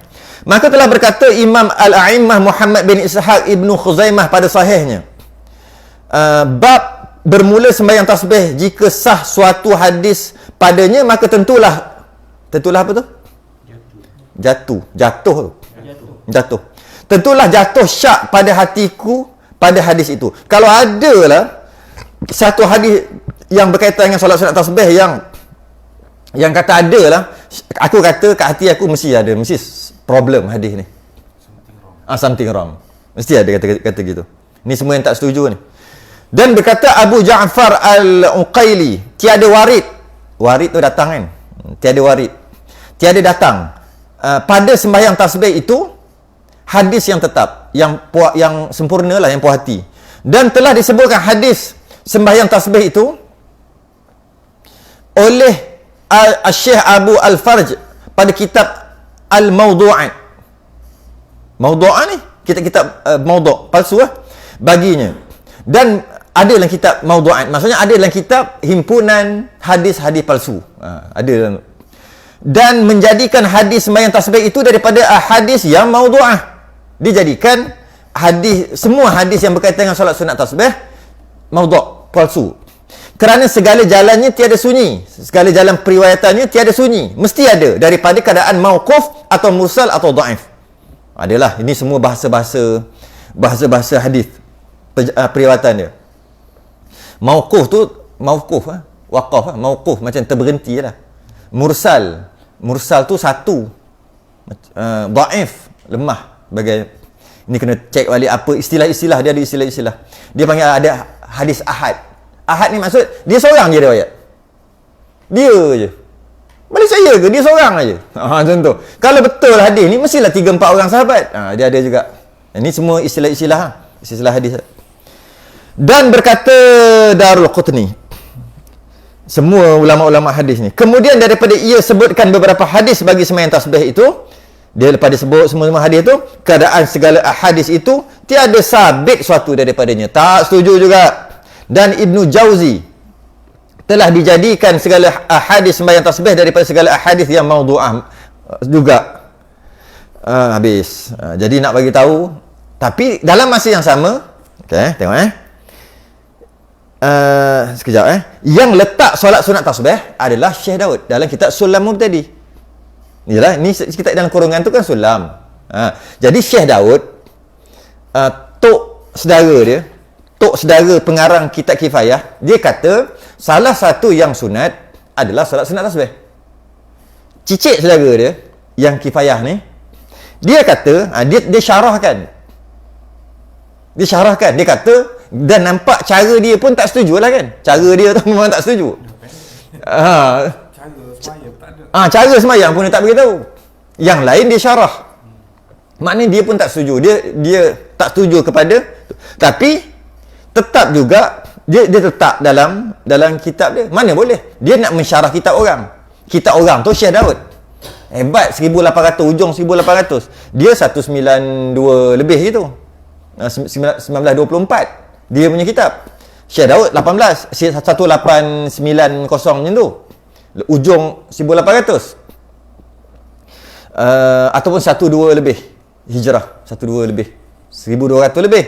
S1: Maka telah berkata Imam Al-A'immah Muhammad bin Ishaq Ibnu Khuzaimah pada sahihnya. Bab bermula sembahyang tasbih, jika sah suatu hadis padanya, maka tentulah apa tu? Jatuh. Tentulah jatuh syak pada hatiku pada hadis itu. Kalau ada lah satu hadis yang berkaitan dengan solat sunat tasbih yang kata ada lah, aku kata kat hati aku mesti problem hadis ni. Something wrong. Mesti ada kata gitu. Ni semua yang tak setuju ni. Dan berkata Abu Ja'far Al-Uqaili, tiada warid. Warid tu datang kan? Tiada datang pada sembahyang tasbih itu hadis yang tetap, yang sempurna lah, yang puas hati. Dan telah disebutkan hadis sembahyang tasbih itu oleh Syekh Abu Al-Farj pada kitab Al-Mawdu'at. Mawdu'at ni kitab mawdu' palsu lah baginya. Dan ada dalam kitab Mawdu'at, maksudnya ada dalam kitab himpunan hadis-hadis palsu. Ada dalam. Dan menjadikan hadis sembahyang tasbih itu daripada hadis yang maudhu'ah. Dijadikan semua hadis yang berkaitan dengan solat sunat tasbih maudhu', palsu. Kerana segala jalannya tiada sunyi, segala jalan periwayatannya tiada sunyi, mesti ada daripada keadaan mauquf atau mursal atau dhaif. Adalah, ini semua bahasa hadis periwayatan dia. Mauquf tu waqaf, mauquf macam terberhenti lah. Mursal tu satu, dhaif, lemah. Ini kena cek balik apa istilah-istilah dia, ada istilah-istilah. Dia panggil ada hadis ahad. Ahad ni maksud dia seorang je riwayat. Dia je. Boleh saya ke? Dia seorang aja. Macam tu. Kalau betul hadis ni mestilah 3-4 orang sahabat. Dia ada juga. Ini semua istilah-istilah, istilah hadis. Dan berkata Darul Qutni, semua ulama-ulama hadis ni. Kemudian daripada ia sebutkan beberapa hadis bagi sembahyang tasbih itu, dia lepas dia sebut semua hadis itu, keadaan segala hadis itu tiada sabit suatu daripadanya. Tak setuju juga. Dan Ibnu Jauzi telah dijadikan segala hadis sembahyang tasbih daripada segala hadis yang maudhu'ah juga. Habis. Jadi nak bagi tahu, tapi dalam masa yang sama, okey, tengok sekejap yang letak solat sunat tasbih adalah Syekh Daud dalam kitab Sulam Mubtadi. Yalah, ni kita dalam kurungan tu kan Sulam. Jadi Syekh Daud Tok saudara pengarang kitab Kifayah, dia kata salah satu yang sunat adalah solat sunat tasbih. Cicit saudara dia yang Kifayah ni, dia kata dia syarahkan. Dia kata, dan nampak cara dia pun tak setuju lah kan. Cara dia tu memang tak setuju. Cara semayang pun dia tak beritahu. Yang lain dia syarah. Maknanya dia pun tak setuju. Dia tak setuju kepada, tapi tetap juga dia tetap dalam kitab dia. Mana boleh? Dia nak mensyarah kitab orang. Kitab orang tu Syekh Daud. Hebat, 1800, ujung 1800. Dia 192 lebih gitu. 1924 dia punya kitab. Syekh Daud 18, 1890 macam tu. Ujung 1800. Ataupun 12 lebih Hijrah, 12 lebih, 1200 lebih.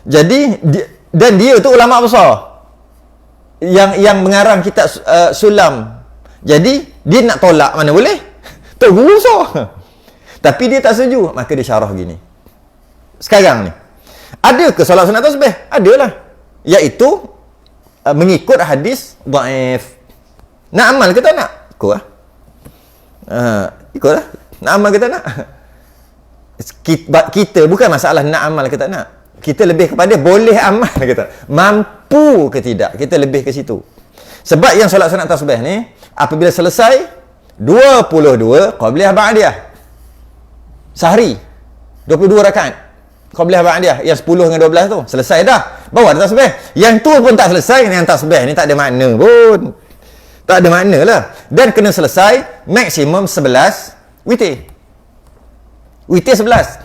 S1: Jadi dia tu ulama besar yang mengarang kitab Sulam. Jadi dia nak tolak mana boleh? Tok guru besar. Tapi dia tak setuju, maka dia syarah gini. Sekarang ni ada ke solat sunat tasbih? Adalah. Iaitu mengikut hadis dhaif. Nak amal ke tak nak? Ikutlah. Ikutlah. Nak amal ke tak nak? Kita bukan masalah nak amal ke tak nak. Kita lebih kepada boleh amal ke tak. Mampu ke tidak. Kita lebih ke situ. Sebab yang solat sunat tasbih ni, apabila selesai 22 qabliyah ba'diyah. Sehari 22 rakaat. Qabliyah ba'diyah yang 10 dengan 12 tu selesai dah. Bawa ada tasbih. Yang tu pun tak selesai, yang tasbih ni tak ada makna pun. Tak ada makna lah. Dan kena selesai maksimum 11 witir. Witir 11.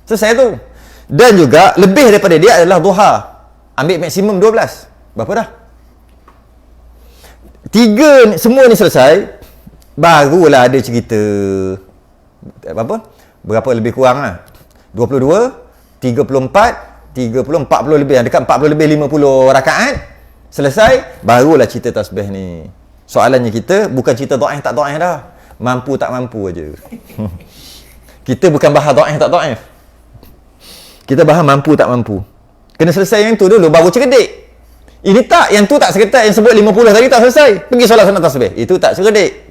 S1: Selesai tu. Dan juga lebih daripada dia adalah duha. Ambil maksimum 12. Berapa dah? 3 semua ni selesai, barulah ada cerita berapa lebih kurang lah, 22, 34, 40 lebih, dekat 40 lebih 50 rakaat selesai, barulah cerita tasbih ni. Soalannya kita bukan cerita dhaif tak dhaif dah, mampu tak mampu aja. Kita bukan bahas dhaif tak dhaif, kita bahas mampu tak mampu. Kena selesai yang tu dulu baru cerdik. Ini tak, yang tu tak seketat, yang sebut 50 tadi tak selesai, pergi solat sunat tasbih, itu tak cerdik.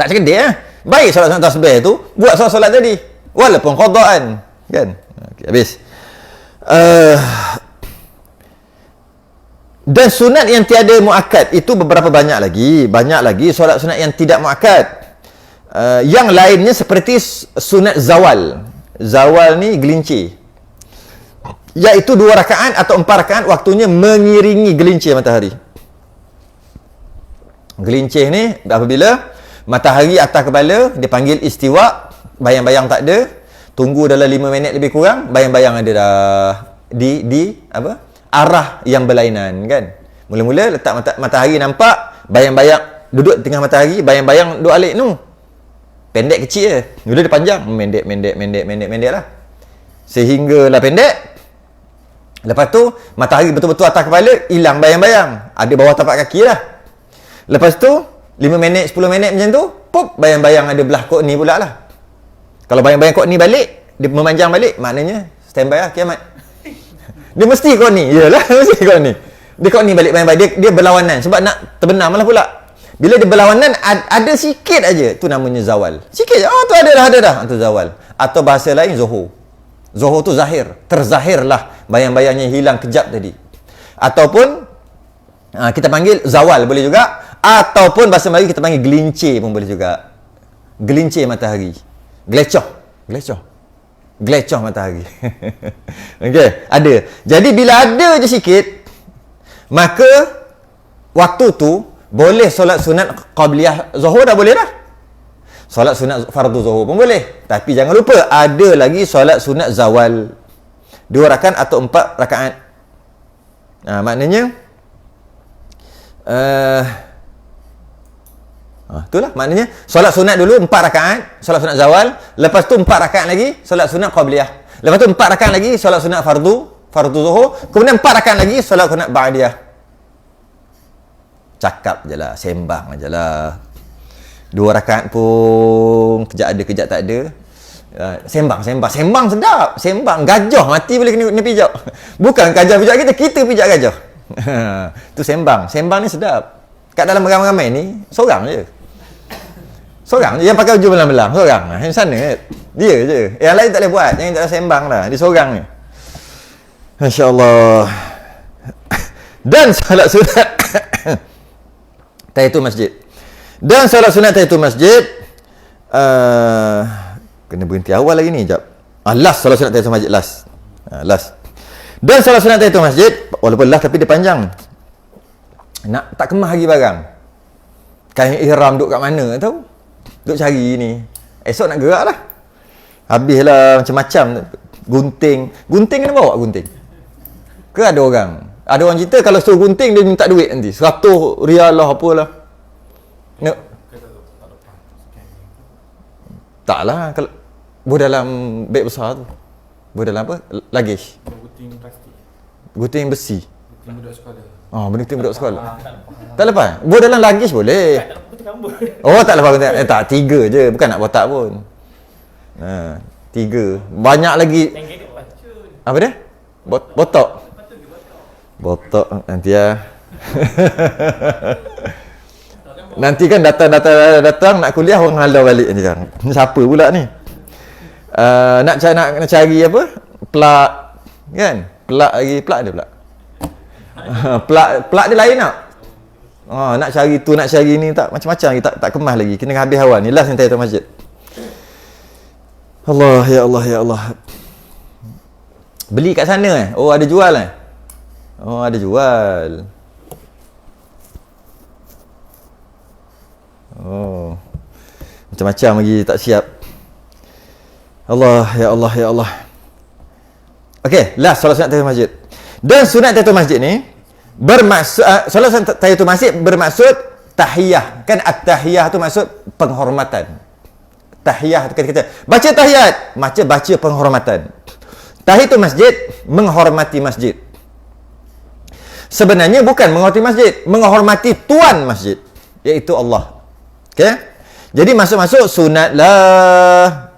S1: Tak cerdik Baik solat sunat tasbih tu, buat solat tadi walaupun qadaan kan. Okay, habis. Dan sunat yang tiada muakkad itu beberapa banyak lagi solat sunat yang tidak muakkad. Yang lainnya seperti sunat zawal. Zawal ni gelincir, iaitu 2 rakaat atau 4 rakaat, waktunya mengiringi gelincir matahari. Gelincir ni apabila matahari atas kepala, dia panggil istiwa, bayang-bayang tak ada, tunggu dalam 5 minit lebih kurang, bayang-bayang ada dah di arah yang berlainan kan. Mula-mula letak matahari nampak, bayang-bayang duduk tengah matahari, bayang-bayang duduk alik tu. Pendek kecil je. Dulu dia panjang, pendek lah. Sehinggalah pendek. Lepas tu matahari betul-betul atas kepala, hilang bayang-bayang. Ada bawah tapak kaki lah. Lepas tu 5 minit, 10 minit macam tu, pop, bayang-bayang ada belah kok ni pula lah. Kalau bayang-bayang kok ni balik, dia memanjang balik, maknanya standby lah kiamat. Dia mesti kok ni. Yalah, mesti kok ni. Dia kok ni balik bayang-bayang. Dia berlawanan. Sebab nak terbenam lah pula. Bila dia berlawanan, ada sikit aja, tu namanya zawal. Sikit je. Oh, tu ada dah. Tu zawal. Atau bahasa lain, zuhur. Zuhur tu zahir. Terzahirlah bayang-bayangnya hilang kejap tadi. Ataupun, kita panggil zawal boleh juga. Ataupun bahasa Melayu kita panggil gelincir pun boleh juga. Gelincir matahari. Gelecoh matahari. Okey, ada. Jadi bila ada je sikit, maka waktu tu boleh solat sunat qabliyah zuhur dah boleh dah. Solat sunat fardu zuhur pun boleh. Tapi jangan lupa ada lagi solat sunat zawal. 2 rakaat atau 4 rakaat. Maknanya itulah maknanya solat sunat dulu 4 rakaat, solat sunat zawal, lepas tu 4 rakaat lagi solat sunat qabliyah. Lepas tu 4 rakaat lagi solat sunat fardu zuhur, kemudian 4 rakaat lagi solat sunat ba'diyah. Cakap je lah, sembang je lah. 2 rakaat pun kejap ada kejap tak ada. Sembang sedap. Sembang gajah mati boleh kena pijak. Bukan gajah pijak kita pijak gajah. Tu sembang ni sedap. Kat dalam ramai-ramai ni seorang je yang pakai baju belang-belang, seorang yang sana dia je, yang lain tak boleh buat. Yang tak ada sembang lah, dia seorang ni. Masya-Allah. Dan solat sunat tahiyatul masjid. Kena berhenti awal lagi ni, jap. Last solat sunat tahiyatul masjid, last. Dan solat sunat tahiyatul masjid, walaupun last tapi dia panjang. Nak tak kemah lagi barang. Kain ihram duk kat mana tahu? Duk cari ni. Esok nak gerak lah. Habislah macam-macam. Gunting kena bawa gunting. Ke ada orang cerita kalau suruh gunting dia minta duit nanti. 100 rial lah apalah. No. Tak lah. Kalau buat dalam beg besar tu. Buat dalam apa? Luggage.
S2: Gunting plastik.
S1: Gunting besi.
S2: Gunting budak sekolah.
S1: Gunting budak sekolah. Tak lepas. Buat dalam luggage boleh. Tak lepas gunting. Tak, 3 je. Bukan nak botak pun. 3. Banyak lagi. Apa dia? Botok. Botok nanti ya. Nanti kan datang nak kuliah orang halau balik ni kan. Ni siapa pula ni? Nak cari apa? Plak kan? Plak dia pula. Plak dia lain tak? Nak cari tu, nak cari ni, tak macam-macam lagi, tak kemas lagi. Kena habis awal ni. Last ni tahiyatul masjid. Allah, ya Allah, ya Allah. Beli kat sana ada jual ada jual. Macam-macam lagi tak siap. Allah, ya Allah, ya Allah. Okey, last solat sunat tahiyatul masjid. Dan sunat tahiyatul masjid ni bermaksud solat sunat tahiyatul masjid bermaksud tahiyah. Kan at-tahiyah tu maksud penghormatan. Tahiyah tu kata baca tahiyat, baca penghormatan. Tahiyatul masjid menghormati masjid. Sebenarnya bukan menghormati masjid, menghormati tuan masjid, iaitu Allah. Okey? Jadi masuk-masuk sunatlah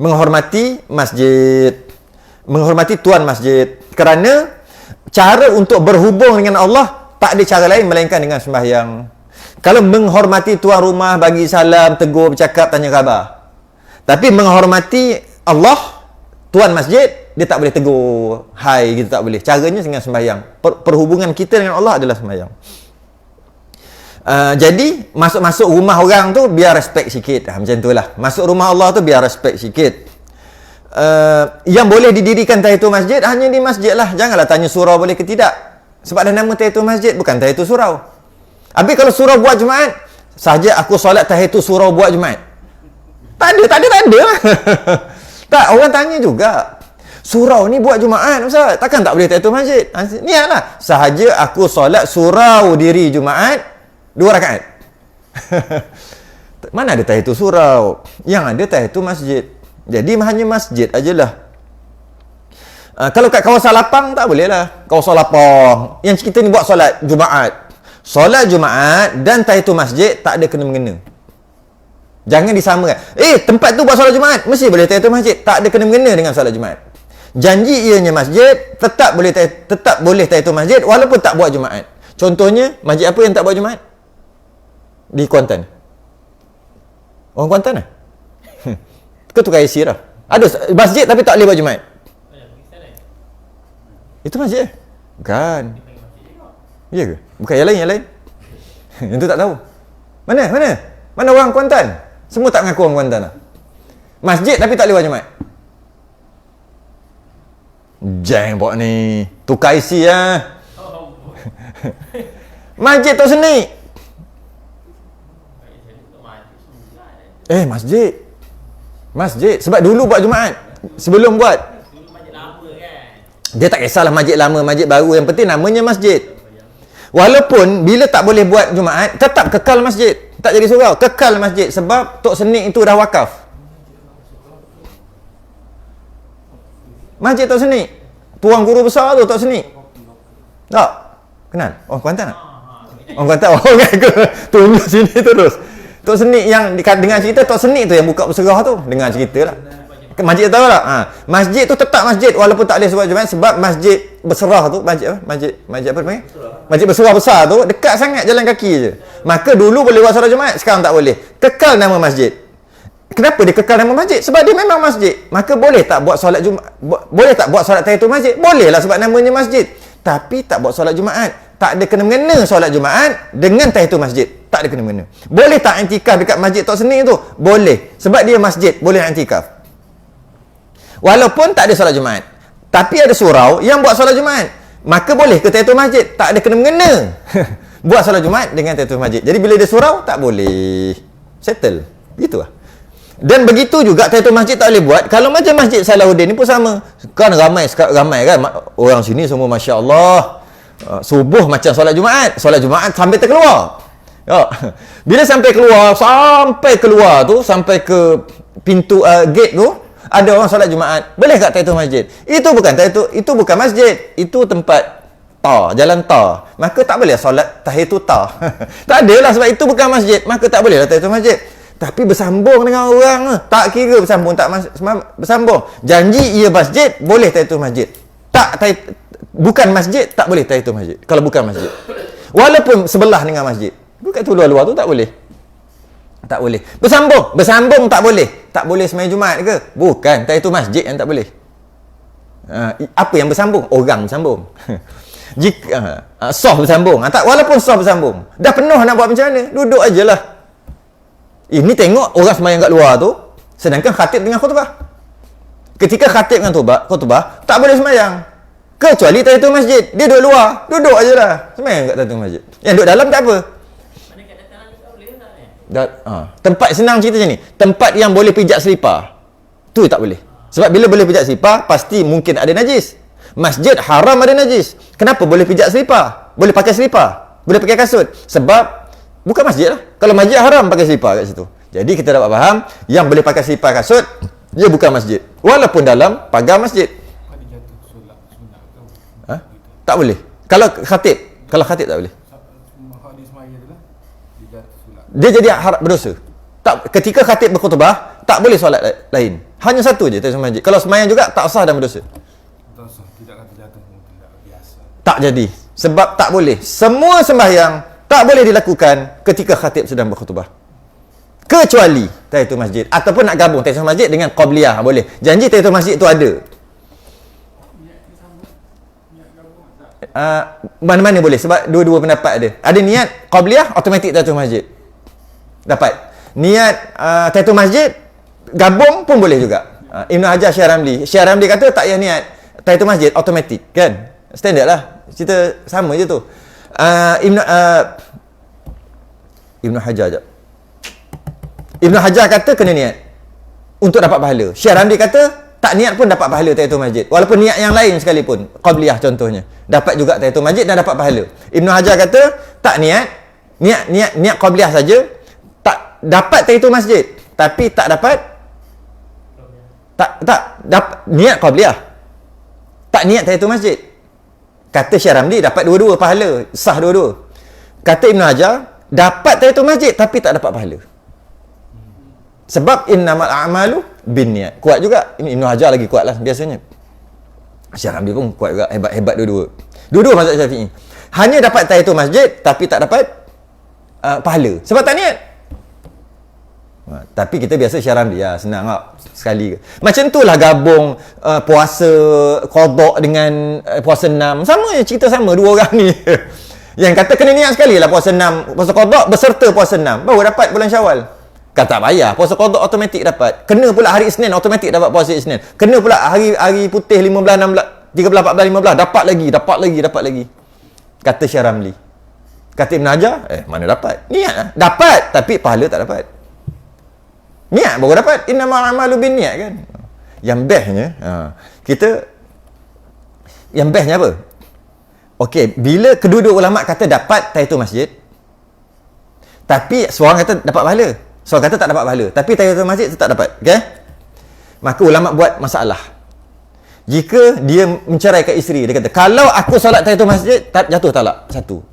S1: menghormati masjid, menghormati tuan masjid. Kerana cara untuk berhubung dengan Allah tak ada cara lain melainkan dengan sembahyang. Kalau menghormati tuan rumah, bagi salam, tegur, bercakap, tanya khabar. Tapi menghormati Allah, tuan masjid, dia tak boleh tegur, hai gitu, tak boleh. Caranya dengan sembahyang. Perhubungan kita dengan Allah adalah sembahyang. Jadi masuk-masuk rumah orang tu biar respect sikit. Macam tu lah. Masuk rumah Allah tu biar respect sikit. Yang boleh didirikan tahiyatul masjid hanya di masjid lah. Janganlah tanya surau boleh ke tidak. Sebab dah nama tahiyatul masjid, bukan tahiyatul surau. Habis kalau surau buat Jumaat, sahaja aku solat tahiyatul surau buat Jumaat. Tak ada. Tak, orang tanya juga. Surau ni buat Jumaat Ustaz, takkan tak boleh tahiyatul masjid? Niatlah. Sahaja aku solat surau diri Jumaat 2 rakaat. Mana ada tahiyatul surau? Yang ada tahiyatul masjid. Jadi hanya masjid ajalah. Kalau kat kawasan lapang tak boleh lah. Kawasan lapang yang kita ni buat solat Jumaat. Solat Jumaat dan tahiyatul masjid tak ada kena-mengena. Jangan disamakan. Tempat tu buat solat Jumaat, mesti boleh tahiyatul masjid. Tak ada kena-mengena dengan solat Jumaat. Janji ianya masjid, tetap boleh tahiyatul masjid walaupun tak buat Jumaat. Contohnya, masjid apa yang tak buat Jumaat? Di Kuantan. Orang Kuantan lah. Ke tukar IC lah. Ada masjid tapi tak boleh buat Jumaat. Itu masjid? Bukan. Ya ke? Bukan yang lain? Yang tu tak tahu. Mana orang Kuantan? Semua tak mengaku orang Kuantan lah. Masjid tapi tak boleh buat Jumaat. Jeng buat ni. Tukar IC lah. Masjid Tok Seni. Masjid. Sebab dulu buat Jumaat. Sebelum buat. Dia tak kisahlah masjid lama, masjid baru. Yang penting namanya masjid. Walaupun bila tak boleh buat Jumaat, tetap kekal masjid. Tak jadi surau. Kekal masjid. Sebab Tok Seni itu dah wakaf. Masjid Tok Seni. Tuan guru besar tu Tok Seni. Tak? Kenal? Oh, Kuantan tak? Oh, Kuantan. Oh, tunggu sini terus. Tok Seni yang dengan cerita Tok Seni tu yang buka berserah tu. Dengar cerita lah. Masjid tahu tak? Masjid tu tetap masjid walaupun tak boleh solat Jumaat sebab masjid berserah tu, masjid apa panggil? Masjid berserah besar tu dekat sangat jalan kaki je. Maka dulu boleh buat solat Jumaat, sekarang tak boleh. Kekal nama masjid. Kenapa dia kekal nama masjid? Sebab dia memang masjid. Maka boleh tak buat solat Jumaat? Boleh tak buat solat tahiyatul masjid? Boleh lah sebab namanya masjid. Tapi tak buat solat Jumaat. Tak ada kena-mengena solat Jumaat dengan tahiyatul masjid. Tak ada kena-mengena. Boleh tak iktikaf dekat masjid Tok Seni tu? Boleh. Sebab dia masjid, boleh iktikaf. Walaupun tak ada solat Jumaat. Tapi ada surau yang buat solat Jumaat. Maka boleh ke tahiyatul masjid? Tak ada kena-mengena. Buat solat Jumaat dengan tahiyatul masjid. Jadi bila dia surau, tak boleh. Settle. Gitulah. Dan begitu juga tahiyatul masjid tak boleh buat. Kalau macam Masjid Salahuddin ni pun sama. Kan ramai kan. Orang sini semua Masya Allah. Subuh macam solat Jumaat. Solat Jumaat sampai terkeluar. Bila sampai keluar tu, sampai ke pintu gate tu, ada orang solat Jumaat. Boleh tak tahiyatul masjid? Itu bukan masjid. Itu tempat jalan tar. Maka tak boleh solat tahiyatul tar. Tak adalah sebab itu bukan masjid. Maka tak boleh lah tahiyatul masjid. Tapi bersambung dengan orang tak kira bersambung tak bersambung. Janji ia masjid, boleh tahiyatul masjid. Bukan masjid, tak boleh tahiyatul masjid. Kalau bukan masjid. Walaupun sebelah dengan masjid. Bukan tu luar-luar tu tak boleh. Tak boleh. Bersambung tak boleh. Tak boleh sembahyang Jumaat ke? Bukan, tahiyatul masjid yang tak boleh. Apa yang bersambung? Orang bersambung. Jika soft bersambung. Walaupun soft bersambung. Dah penuh nak buat macam mana? Duduk ajalah. Ini tengok orang sembahyang kat luar tu, sedangkan khatib dengan khutbah. Ketika khatib dengan khutbah, tak boleh sembahyang. Kecuali tahiyatul masjid. Dia duduk luar, duduk ajalah. Sembahyang kat tahiyatul masjid. Yang duduk dalam tak apa. Tempat senang cerita macam ni. Tempat yang boleh pijak selipar, tu tak boleh. Sebab bila boleh pijak selipar, pasti mungkin ada najis. Masjid haram ada najis. Kenapa boleh pijak selipar? Boleh pakai selipar? Boleh pakai kasut? Sebab bukan masjid lah. Kalau masjid haram pakai selipar kat situ. Jadi kita dapat faham, yang boleh pakai selipar kasut, dia bukan masjid. Walaupun dalam pagar masjid. Tak boleh. Kalau khatib tak boleh. Dia jadi berdosa. Ketika khatib berkhutbah, tak boleh solat lain. Hanya satu je tahiyatul masjid. Kalau sembahyang juga tak sah dan berdosa. Tak jadi. Sebab tak boleh. Semua sembahyang tak boleh dilakukan ketika khatib sedang berkhutbah. Kecuali tahiyatul masjid. Ataupun nak gabung tahiyatul masjid dengan qabliyah. Boleh. Janji tahiyatul masjid itu ada. Mana-mana boleh. Sebab dua-dua pendapat ada. Ada niat qabliyah, automatik tahiyatul masjid. Dapat. Niat tahiyatul masjid, gabung pun boleh juga. Ibn Hajar Syekh Ramli kata tak payah niat tahiyatul masjid, automatik. Kan? Standard lah. Cerita sama je tu. Ibn Hajar jap. Ibn Hajar kata kena niat untuk dapat pahala. Syekh Ramli kata tak niat pun dapat pahala tahiyatul masjid. Walaupun niat yang lain sekalipun, qabliyah contohnya, dapat juga tahiyatul masjid dan dapat pahala. Ibn Hajar kata tak niat qabliyah saja, tak dapat tahiyatul masjid, tapi tak dapat niat qabliyah. Tak niat tahiyatul masjid. Kata Syekh Ramli dapat dua-dua pahala, sah dua-dua. Kata Ibn Hajar dapat tahiyatul masjid tapi tak dapat pahala. Sebab innamal a'malu binniyat. Kuat juga. Ini Ibn Hajar lagi kuat lah biasanya. Syekh Ramli pun kuat juga. Hebat dua-dua. Dua-dua mazhab Syafi'i. Hanya dapat tahiyatul masjid tapi tak dapat pahala. Sebab tak niat. Tapi kita biasa Syekh Ramli. Senang tak? Sekali ke. Macam tu lah gabung puasa qada dengan puasa 6. Sama je, cerita sama dua orang ni. Yang kata kena niat sekali lah puasa 6, puasa qada beserta puasa 6. Baru dapat bulan Syawal. Kata tak payah, puasa qada automatik dapat. Kena pula hari Isnin automatik dapat puasa Isnin. Kena pula hari putih 15, 16, 13, 14, 15 dapat lagi. Kata Syekh Ramli. Kata Ibn Hajar, mana dapat? Niat lah. Dapat tapi pahala tak dapat. Niat baru dapat. Innamal a'malu binniyat kan. Yang bestnya yang bestnya apa? Okey, bila kedua-dua ulama kata dapat tahiyatul masjid, tapi seorang kata dapat pahala, seorang kata tak dapat pahala, tapi tahiyatul masjid tetap dapat, okey? Maka ulama buat masalah. Jika dia menceraikan isteri, dia kata, kalau aku solat tahiyatul masjid, jatuh talak. Satu.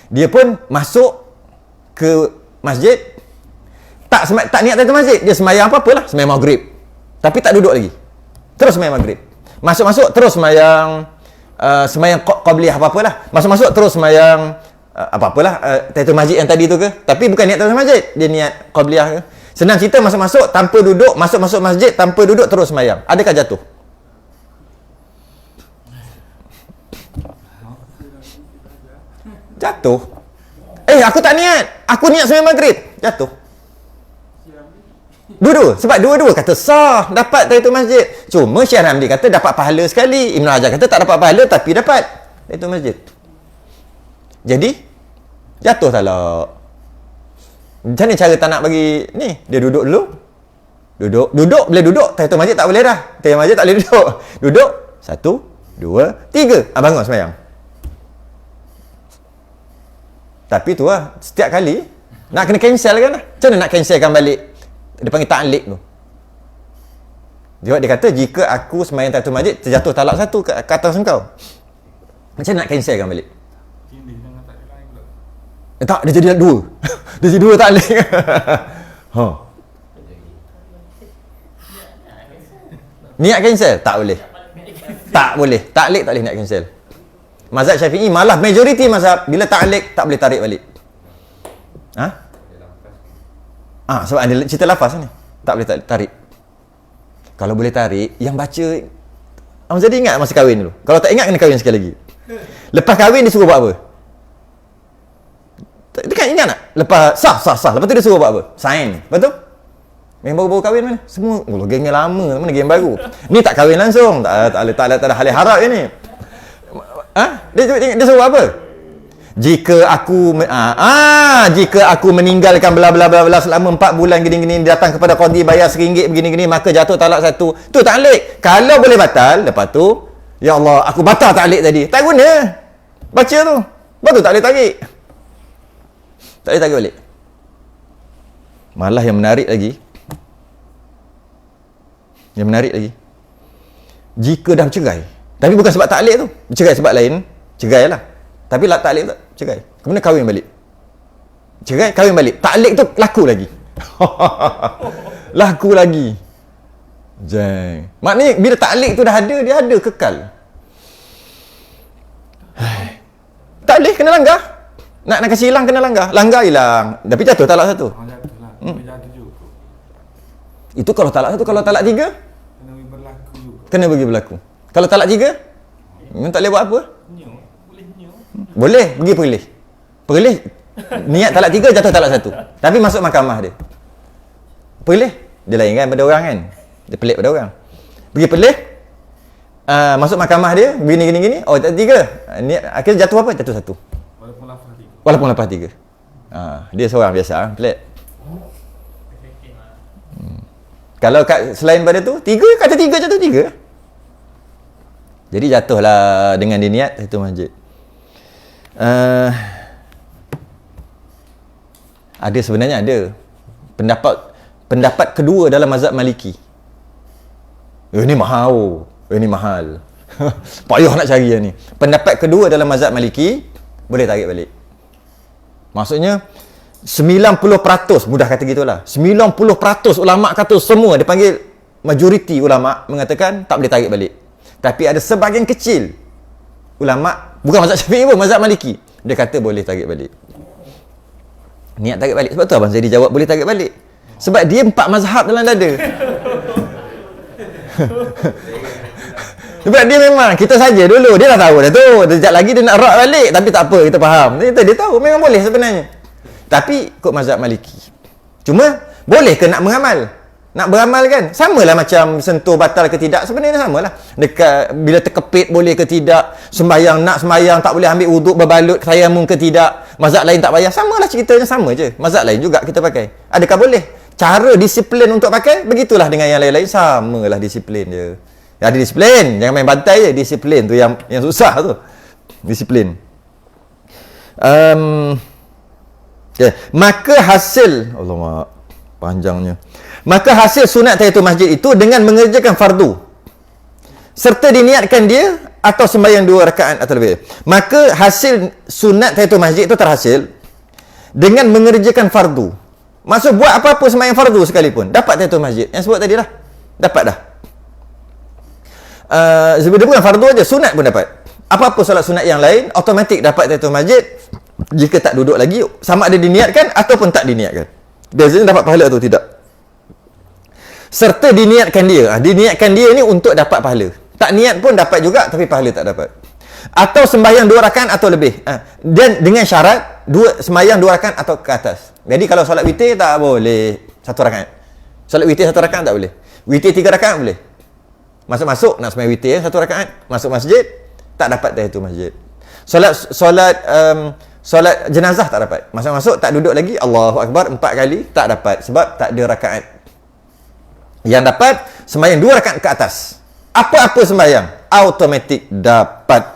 S1: Dia pun masuk ke masjid, tak niat tahiyatul masjid, dia sembahyang apa-apalah, sembahyang maghrib. Tapi tak duduk lagi. Terus sembahyang maghrib. Masuk-masuk terus sembahyang sembahyang qabliyah apa-apalah. Masuk-masuk terus sembahyang apa-apalah tahiyatul masjid yang tadi tu ke. Tapi bukan niat tahiyatul masjid, dia niat qabliyah ke. Senang cerita, masuk-masuk tanpa duduk, masuk-masuk masjid tanpa duduk terus sembahyang. Adakah jatuh? Jatuh. Aku tak niat. Aku niat sembahyang maghrib. Jatuh. Dua-dua. Sebab dua-dua kata sah. Dapat tahiyatul masjid. Cuma Syekh Ramli kata dapat pahala sekali. Ibn Hajar kata tak dapat pahala tapi dapat tahiyatul masjid. Jadi, jatuh talak. Macam mana cara tak nak bagi ni? Dia duduk dulu. Duduk. Bila duduk, tahiyatul masjid tak boleh dah. Tahiyatul masjid tak boleh duduk. Duduk. 1, 2, 3. Bangun sembahyang. Tapi tu lah, setiap kali nak kena cancel kan lah. Macam mana nak cancelkan balik? Dia panggil ta'liq tu. Dia kata, jika aku sembahyang tahiyatul masjid, terjatuh talak satu ke atas engkau. Macam mana nak cancelkan balik? Tak, dia jadi dua. Dia jadi dua ta'liq. Niat cancel? Tak boleh. Tak boleh. Ta'liq tak boleh niat cancel. Mazhab Syafi'i malah majoriti mazhab bila ta'liq tak boleh tarik balik. Sebab ada cerita lafaz ni. Tak boleh tarik. Kalau boleh tarik, yang baca jadi ingat masa kahwin dulu. Kalau tak ingat kena kahwin sekali lagi. Lepas kahwin dia suruh buat apa? Dia kan ingat tak? Lepas sah. Lepas tu dia suruh buat apa? Sign. Betul? Yang baru-baru kahwin mana? Semua gengnya lama, mana geng baru. Ni tak kahwin langsung. Tak ada hal harap je ni. Dia suruh apa? Jika aku meninggalkan bla bla bla bla selama 4 bulan gini-gini, datang kepada qadi bayar RM1 begini-gini, maka jatuh talak satu. Tu ta'liq. Kalau boleh batal, lepas tu ya Allah, aku batal ta'liq tadi. Tak guna. Baca tu. Betul tak boleh tarik. Tak boleh tarik balik. Malah yang menarik lagi. Jika dah bercerai, tapi bukan sebab ta'liq tu. Bercerai sebab lain, cerai lah. Tapi lah ta'liq tak, cerai. Kemudian kahwin balik. Cerai, kahwin balik. Ta'liq tu laku lagi. Laku lagi. Jeng. Maknanya bila ta'liq tu dah ada, dia ada kekal. Ta'liq kena langgar. Nak kasi hilang kena langgar. Langgar hilang. Tapi jatuh talak satu. Itu kalau talak satu. Kalau talak 3? Kena bagi berlaku. Kalau talak 3? Memang tak boleh buat apa? Boleh pergi perlih. Niat talak 3, jatuh talak 1. Tapi masuk mahkamah dia. Perlih. Dia lain kan pada orang kan. Dia pelik pada orang. Pergi perlih. Masuk mahkamah dia. Gini. Oh, tak 3. Niat akhirnya jatuh apa? Jatuh 1. Walaupun lepas 3. Dia seorang biasa. Pelik. Kalau selain pada tu, 3, kata 3 jatuh 3. Jadi jatuhlah dengan dia niat itu masjid. Sebenarnya ada pendapat kedua dalam mazhab Maliki. Ini mahal. Payah nak cari yang ni. Pendapat kedua dalam mazhab Maliki boleh tarik balik. Maksudnya 90%, mudah kata gitulah. 90% ulama kata semua, dia panggil majoriti ulama mengatakan tak boleh tarik balik. Tapi ada sebahagian kecil ulama, bukan mazhab Syafi'i pun, mazhab Maliki, dia kata boleh tarik balik. Niat tarik balik. Sebab tu Abang Zaidi jawab boleh tarik balik. Sebab dia 4 mazhab dalam dada. Sebab dia memang, kita saja dulu, dia dah tahu dah tu. Sekejap lagi dia nak rak balik, tapi tak apa, kita faham. Dia tahu memang boleh sebenarnya. Tapi ikut mazhab Maliki. Cuma boleh ke nak beramal? Nak beramal kan? Samalah macam sentuh batal ke tidak. Sebenarnya samalah. Dekat bila terkepit boleh ke tidak? Nak sembahyang tak boleh ambil wuduk berbalut tayamum ke tidak? Mazhab lain tak payah. Samalah ceritanya, sama je. Mazhab lain juga kita pakai. Adakah boleh? Cara disiplin untuk pakai begitulah dengan yang lain-lain, samalah disiplin je. Ada disiplin, jangan main bantai je. Disiplin tu yang susah tu. Disiplin. Maka hasil Allah panjangnya. Maka hasil sunat tahiyatul masjid itu dengan mengerjakan fardu serta diniatkan dia atau sembahyang 2 rakaat atau lebih. Maka hasil sunat tahiyatul masjid itu terhasil dengan mengerjakan fardu Maksud buat apa-apa sembahyang fardu sekalipun, dapat tahiyatul masjid. Yang sebut tadi lah. Dapat dah. Dia bukan fardu aja, sunat pun dapat. Apa-apa solat sunat yang lain, automatik dapat tahiyatul masjid. Jika tak duduk lagi, sama ada diniatkan ataupun tak diniatkan. Biasanya dapat pahala atau tidak. Serta diniatkan dia. Diniatkan dia ni untuk dapat pahala. Tak niat pun dapat juga, tapi pahala tak dapat. Atau sembahyang 2 rakaat atau lebih. Dan dengan syarat sembahyang 2 rakaat atau ke atas. Jadi kalau solat witir tak boleh 1 rakaat. Solat witir 1 rakaat tak boleh. Witir 3 rakaat boleh. Masuk-masuk nak sembahyang witir 1 rakaat, masuk masjid tak dapat tahiyatul masjid. Solat jenazah tak dapat. Masuk-masuk tak duduk lagi, Allahu Akbar 4 kali tak dapat sebab tak ada rakaat. Yang dapat sembahyang 2 rakaat ke atas. Apa-apa sembahyang automatik dapat.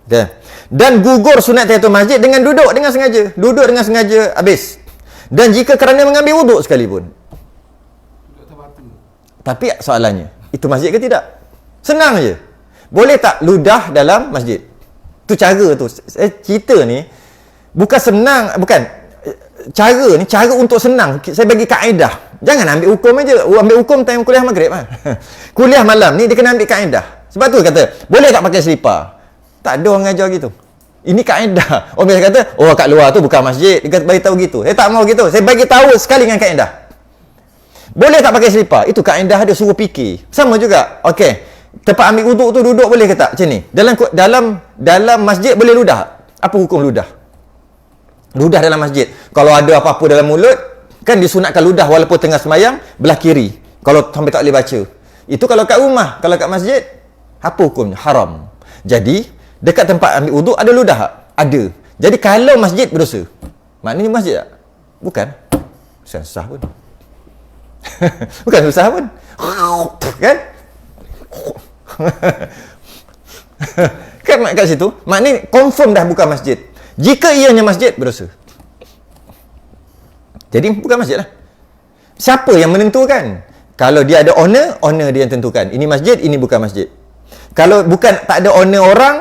S1: Okay. Dan gugur sunat tahiyatul masjid dengan duduk dengan sengaja. Duduk dengan sengaja habis. Dan jika kerana mengambil wuduk sekalipun.
S2: Duduk atas batu.
S1: Tapi soalannya, itu masjid ke tidak? Senang je. Boleh tak ludah dalam masjid? Tu cara tu. Cerita ni bukan senang, bukan. Cara ni cara untuk senang. Saya bagi kaedah. Jangan ambil hukum aja. Ambil hukum time kuliah maghrib lah. Kuliah malam ni dia kena ambil kaedah. Sebab tu kata, boleh tak pakai selipar? Tak ada orang ajar gitu. Ini kaedah. Orang biasa kata, oh kat luar tu bukan masjid. Dia kata bagi tahu gitu. Saya tak mau gitu. Saya bagi tahu sekali dengan kaedah. Boleh tak pakai selipar? Itu kaedah dia suruh fikir. Sama juga. Okey. Tempat ambil wuduk tu duduk boleh ke tak? Macam ni. Dalam masjid boleh ludah. Apa hukum ludah? Ludah dalam masjid. Kalau ada apa-apa dalam mulut, kan disunatkan ludah walaupun tengah sembahyang belah kiri. Kalau sampai tak boleh baca. Itu kalau kat rumah. Kalau kat masjid, apa hukumnya? Haram. Jadi, dekat tempat ambil wuduk ada ludah tak? Ada. Jadi kalau masjid berdosa. Maknanya masjid tak? Bukan. Susah pun. Bukan susah pun. Kan? Kan kat situ, maknanya confirm dah bukan masjid. Jika ianya masjid, berdosa. Jadi bukan masjid lah. Siapa yang menentukan? Kalau dia ada owner dia yang tentukan. Ini masjid, ini bukan masjid. Kalau bukan tak ada owner orang,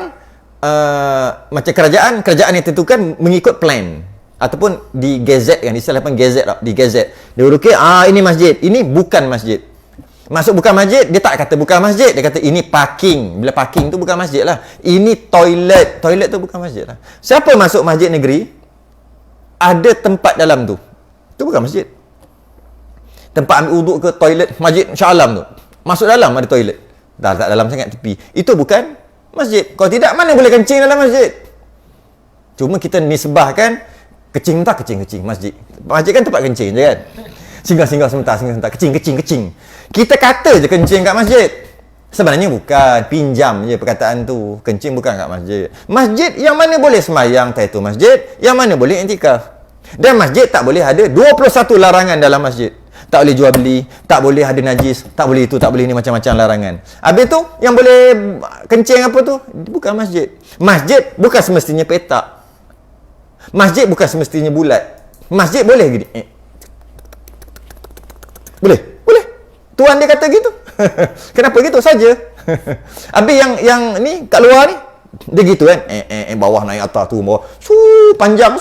S1: macam kerajaan yang tentukan mengikut plan. Ataupun di gazette kan, istilahnya gazette tak? Di gazette. Dia urukkan, ini masjid, ini bukan masjid. Masuk bukan masjid, dia tak kata bukan masjid. Dia kata ini parking. Bila parking tu bukan masjid lah. Ini toilet. Toilet tu bukan masjid lah. Siapa masuk masjid negeri, ada tempat dalam tu. Tu bukan masjid. Tempat ambil wuduk ke toilet masjid Shah Alam tu. Masuk dalam ada toilet. Dah tak dalam sangat tepi. Itu bukan masjid. Kalau tidak, mana boleh kencing dalam masjid? Cuma kita nisbahkan kecing masjid. Masjid kan tempat kencing je kan. Singgah sebentar, kecing. Kita kata je kencing kat masjid. Sebenarnya bukan, pinjam je perkataan tu. Kencing bukan kat masjid. Masjid yang mana boleh sembahyang tahiyatul masjid, yang mana boleh iktikaf. Dan masjid tak boleh ada 21 larangan dalam masjid. Tak boleh jual beli, tak boleh ada najis, tak boleh itu, tak boleh ni, macam-macam larangan. Habis tu, yang boleh kencing apa tu? Bukan masjid. Masjid bukan semestinya petak. Masjid bukan semestinya bulat. Masjid boleh gini. Boleh. Tuan dia kata gitu. Kenapa gitu saja? Habis yang ni kat luar ni dia gitu kan. Bawah naik atas tu bawah. Panjang,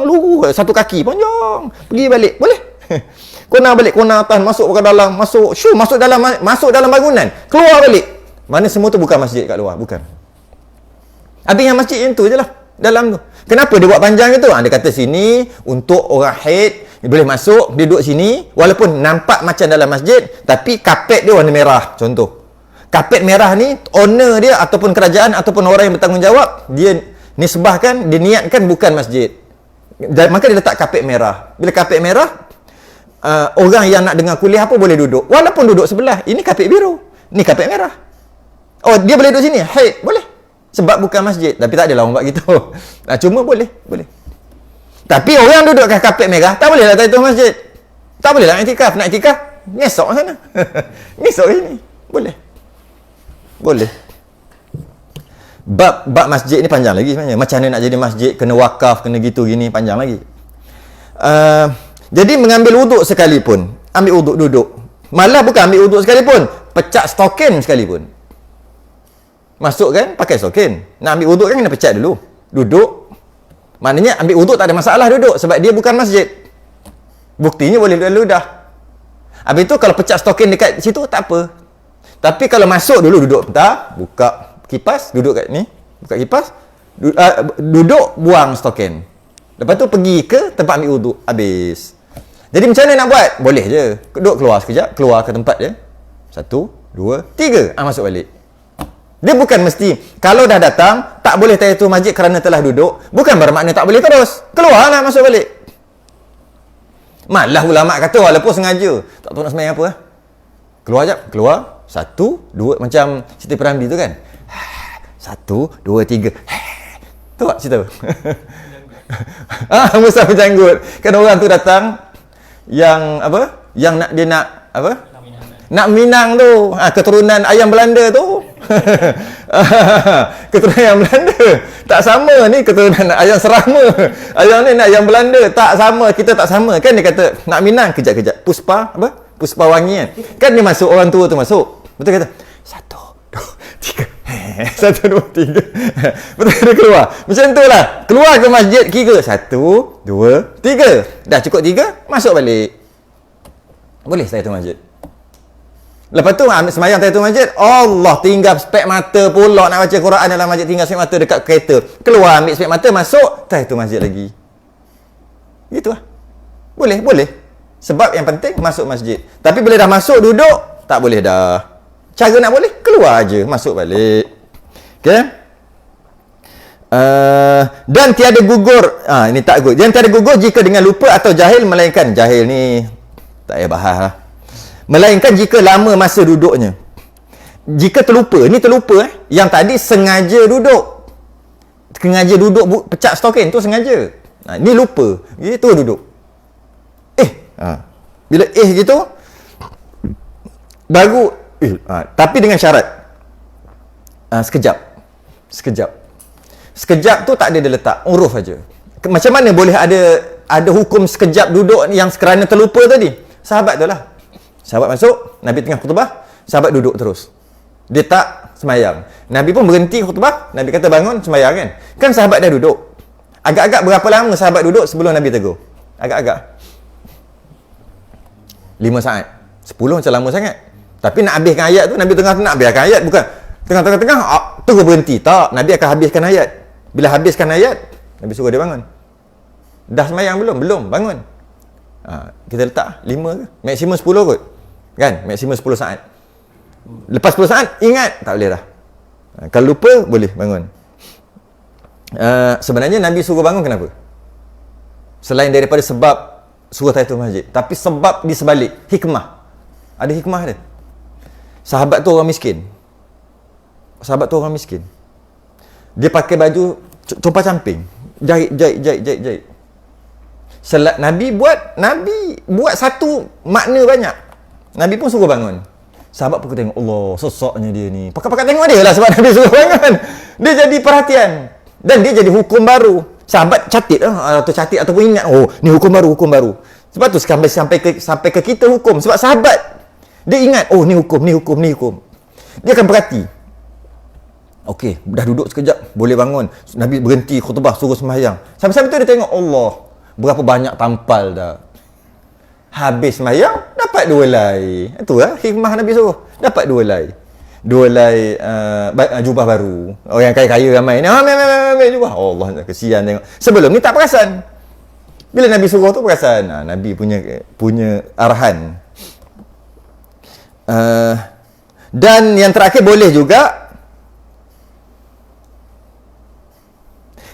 S1: lu satu kaki panjang. Pergi balik. Boleh. Kona balik, kona atas, masuk ke dalam, masuk dalam bangunan. Keluar balik. Mana semua tu bukan masjid kat luar, bukan. Habis yang masjid yang tu je lah dalam tu. Kenapa dia buat panjang itu? Dia kata sini untuk orang haid dia boleh masuk, dia duduk sini walaupun nampak macam dalam masjid, tapi kapet dia warna merah. Contoh, kapet merah ni owner dia ataupun kerajaan ataupun orang yang bertanggungjawab, dia nisbahkan, dia niatkan bukan masjid. Dan maka dia letak kapet merah. Bila kapet merah, orang yang nak dengar kuliah apa boleh duduk. Walaupun duduk sebelah, ini kapet biru, ni kapet merah. Oh, dia boleh duduk sini? Haid, boleh. Sebab bukan masjid. Tapi tak adalah orang buat gitu. Cuma boleh. Tapi orang duduk kat kapet merah, tak boleh lah tahiyatul masjid. Tak boleh lah iktikaf. Nak iktikaf, ngesok sana. Ngesok sini. Boleh. Bab masjid ni panjang lagi sebenarnya. Macam mana nak jadi masjid, kena wakaf, kena gitu gini, panjang lagi. Jadi mengambil wuduk sekalipun, ambil wuduk duduk. Malah bukan ambil wuduk sekalipun, pecah stokin sekalipun. Masuk kan, pakai stokin. Nak ambil wuduk kan kena pecah dulu. Duduk. Maknanya ambil wuduk tak ada masalah duduk sebab dia bukan masjid. Buktinya boleh lalu dah. Habis tu kalau pecah stokin dekat situ tak apa. Tapi kalau masuk dulu duduk bentar, buka kipas, duduk kat ni, buka kipas, duduk buang stokin. Lepas tu pergi ke tempat ambil wuduk, habis. Jadi macam mana nak buat? Boleh je. Duduk keluar sekejap, keluar ke tempat dia. 1, 2, 3. Masuk balik. Dia bukan mesti kalau dah datang tak boleh tahiyatul masjid kerana telah duduk, bukan bermakna tak boleh terus. Keluarlah masuk balik. Malah ulama kata walaupun sengaja, tak tahu nak sembahyang apa. Keluar jap, keluar. 1, 2 macam Siti Piramli tu kan. 1, 2, 3. Tahu tak cerita? Musa berjanggut. Kan orang tu datang yang apa? Yang nak dia nak apa? Nak Minang tu. Keturunan ayam Belanda tu. Keturunan ayam Belanda. Tak sama ni keturunan ayam Serama. Ayam ni nak ayam Belanda. Tak sama. Kita tak sama. Kan dia kata nak Minang. Kejap-kejap. Puspa. Apa? Puspa wangi kan. Kan dia masuk. Orang tua tu masuk. Betul kata. 1, 2, 3. 1, 2, 3. Betul dia keluar. Macam tu lah. Keluar ke masjid kira. 1, 2, 3. Dah cukup 3. Masuk balik. Boleh saya tu masjid. Lepas tu ambil sembahyang tahiyatul masjid, Allah tinggal spek mata pula nak baca Quran dalam masjid, tinggal spek mata dekat kereta. Keluar ambil spek mata, masuk tahiyatul masjid lagi. Gitu lah. Boleh, boleh. Sebab yang penting masuk masjid. Tapi bila dah masuk duduk, tak boleh dah. Cara nak boleh, keluar aje, masuk balik. Okey. Dan tiada gugur. Ini tak gugur. Dan tiada gugur jika dengan lupa atau jahil, melainkan jahil ni tak payah bahas lah. Melainkan jika lama masa duduknya. Jika terlupa, ni terlupa yang tadi sengaja duduk. Sengaja duduk pecah stokin tu sengaja. Ni lupa. Gitu duduk. Bila gitu baru tapi dengan syarat. Sekejap. Sekejap tu tak ada dia letak, huruf aja. Macam mana boleh ada hukum sekejap duduk yang kerana terlupa tadi? Sahabat tu lah. Sahabat masuk, Nabi tengah khutbah, sahabat duduk terus. Dia tak sembahyang. Nabi pun berhenti khutbah, Nabi kata bangun sembahyang kan. Kan sahabat dah duduk. Agak-agak berapa lama sahabat duduk sebelum Nabi tegur? Agak-agak 5 saat. 10 macam lama sangat. Tapi nak habiskan ayat tu, Nabi tengah nak habiskan ayat, bukan tengah-tengah terus berhenti. Tak, Nabi akan habiskan ayat. Bila habiskan ayat, Nabi suruh dia bangun. Dah sembahyang belum? Belum, bangun. Kita letak 5 ke? Maksimum 10 kot. Kan? Maksimum 10 saat. Lepas 10 saat, ingat. Tak boleh dah. Kalau lupa, boleh bangun. Sebenarnya Nabi suruh bangun kenapa? Selain daripada sebab suruh tahiyatul masjid. Tapi sebab di sebalik. Hikmah. Ada hikmah dia. Sahabat tu orang miskin. Dia pakai baju compa camping. Jahit. Nabi buat satu makna banyak. Nabi pun suruh bangun. Sahabat pun tengok, Allah, sesaknya dia ni. Pakat-pakat tengok dia lah sebab Nabi suruh bangun. Dia jadi perhatian. Dan dia jadi hukum baru. Sahabat catat atau catat ataupun ingat, oh, ni hukum baru. Sebab tu sampai ke kita hukum. Sebab sahabat dia ingat, oh, ni hukum. Dia akan perhati. Okey, dah duduk sekejap, boleh bangun. Nabi berhenti khutbah, suruh sembahyang. Sampai-sampai tu dia tengok, Allah, berapa banyak tampal dah. Habis sembahyang, dapat 2 helai. Itulah hikmah Nabi suruh. Dapat 2 helai. 2 helai jubah baru. Orang kaya-kaya ramai ni, ambil jubah. Allah, kesian tengok. Sebelum ni tak perasan. Bila Nabi suruh tu perasan. Nabi punya arahan. Dan yang terakhir boleh juga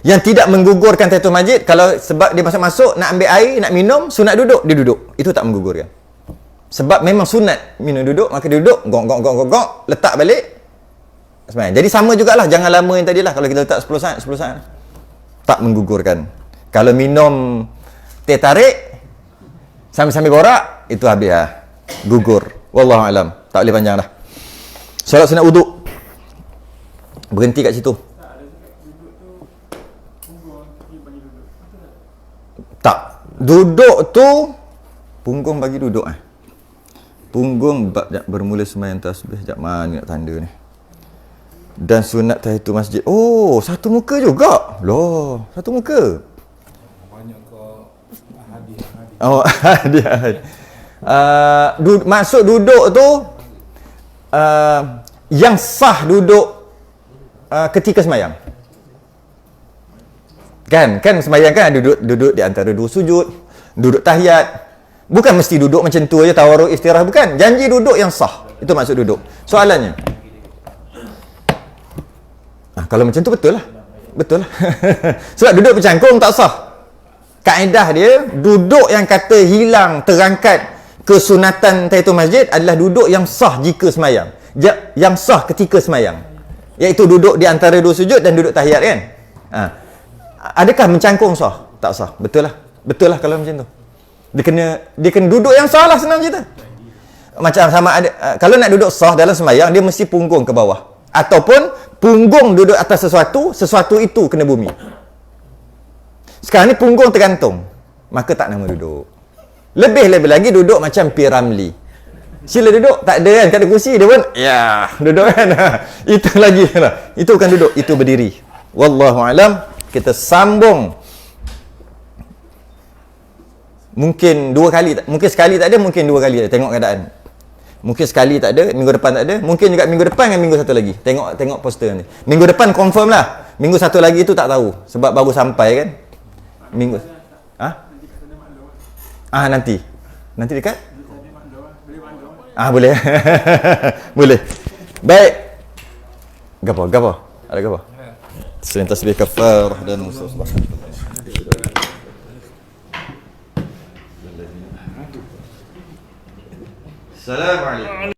S1: yang tidak menggugurkan tahiyatul masjid, kalau sebab dia masuk nak ambil air, nak minum, sunat duduk, dia duduk. Itu tak menggugurkan. Sebab memang sunat minum duduk, maka dia duduk, gok, letak balik. Sebenarnya. Jadi sama jugalah, jangan lama yang tadilah. Kalau kita letak 10 saat. Tak menggugurkan. Kalau minum teh tarik, sambil-sambil borak, itu habis lah. Gugur. Wallahu alam. Tak boleh panjang dah. Solat sunat wuduk. Berhenti kat situ. Tak. Duduk tu punggung bagi duduk Punggung bermula sembahyang tasbih. Sekejap, mana nak tanda ni. Dan sunat tahiyatul masjid. Oh, satu muka juga. Loh, satu muka. Oh, dia. Maksud duduk tu yang sah duduk ketika semayang. Kan semayang kan duduk di antara dua sujud, duduk tahiyat. Bukan mesti duduk macam tu aja tawarruk istirahat, bukan. Janji duduk yang sah. Itu maksud duduk. Soalannya, kalau macam tu betul lah. Betul lah. Sebab duduk bercangkung tak sah. Kaedah dia, duduk yang kata hilang, terangkat kesunatan tahiyatul masjid adalah duduk yang sah jika semayang. Yang sah ketika semayang. Iaitu duduk di antara dua sujud dan duduk tahiyat kan. Adakah mencangkung sah? Tak sah. Betul lah. Betul lah kalau macam tu. Dia kena duduk yang sah lah, senang cerita. Macam sama ada, kalau nak duduk sah dalam semayang, dia mesti punggung ke bawah. Ataupun punggung duduk atas sesuatu itu kena bumi. Sekarang ni punggung tergantung. Maka tak nama duduk. Lebih lagi duduk macam Piramli. Sila duduk, tak ada kan, tak ada kursi, dia pun ya, duduk kan. Itu lagi lah. Itu bukan duduk, itu berdiri. Wallahu alam. Kita sambung. Mungkin dua kali, mungkin sekali tak ada, mungkin dua kali ada. Tengok keadaan. Mungkin sekali tak ada, minggu depan tak ada, mungkin juga minggu depan dengan minggu satu lagi. Tengok poster ni. Minggu depan confirm lah. Minggu satu lagi tu tak tahu sebab baru sampai kan. Minggu. Nanti. Nanti dekat? Boleh. Boleh. Baik. Gapo? Ada gapo? Selain tasbih kafarah dan subhanallah. Assalamualaikum.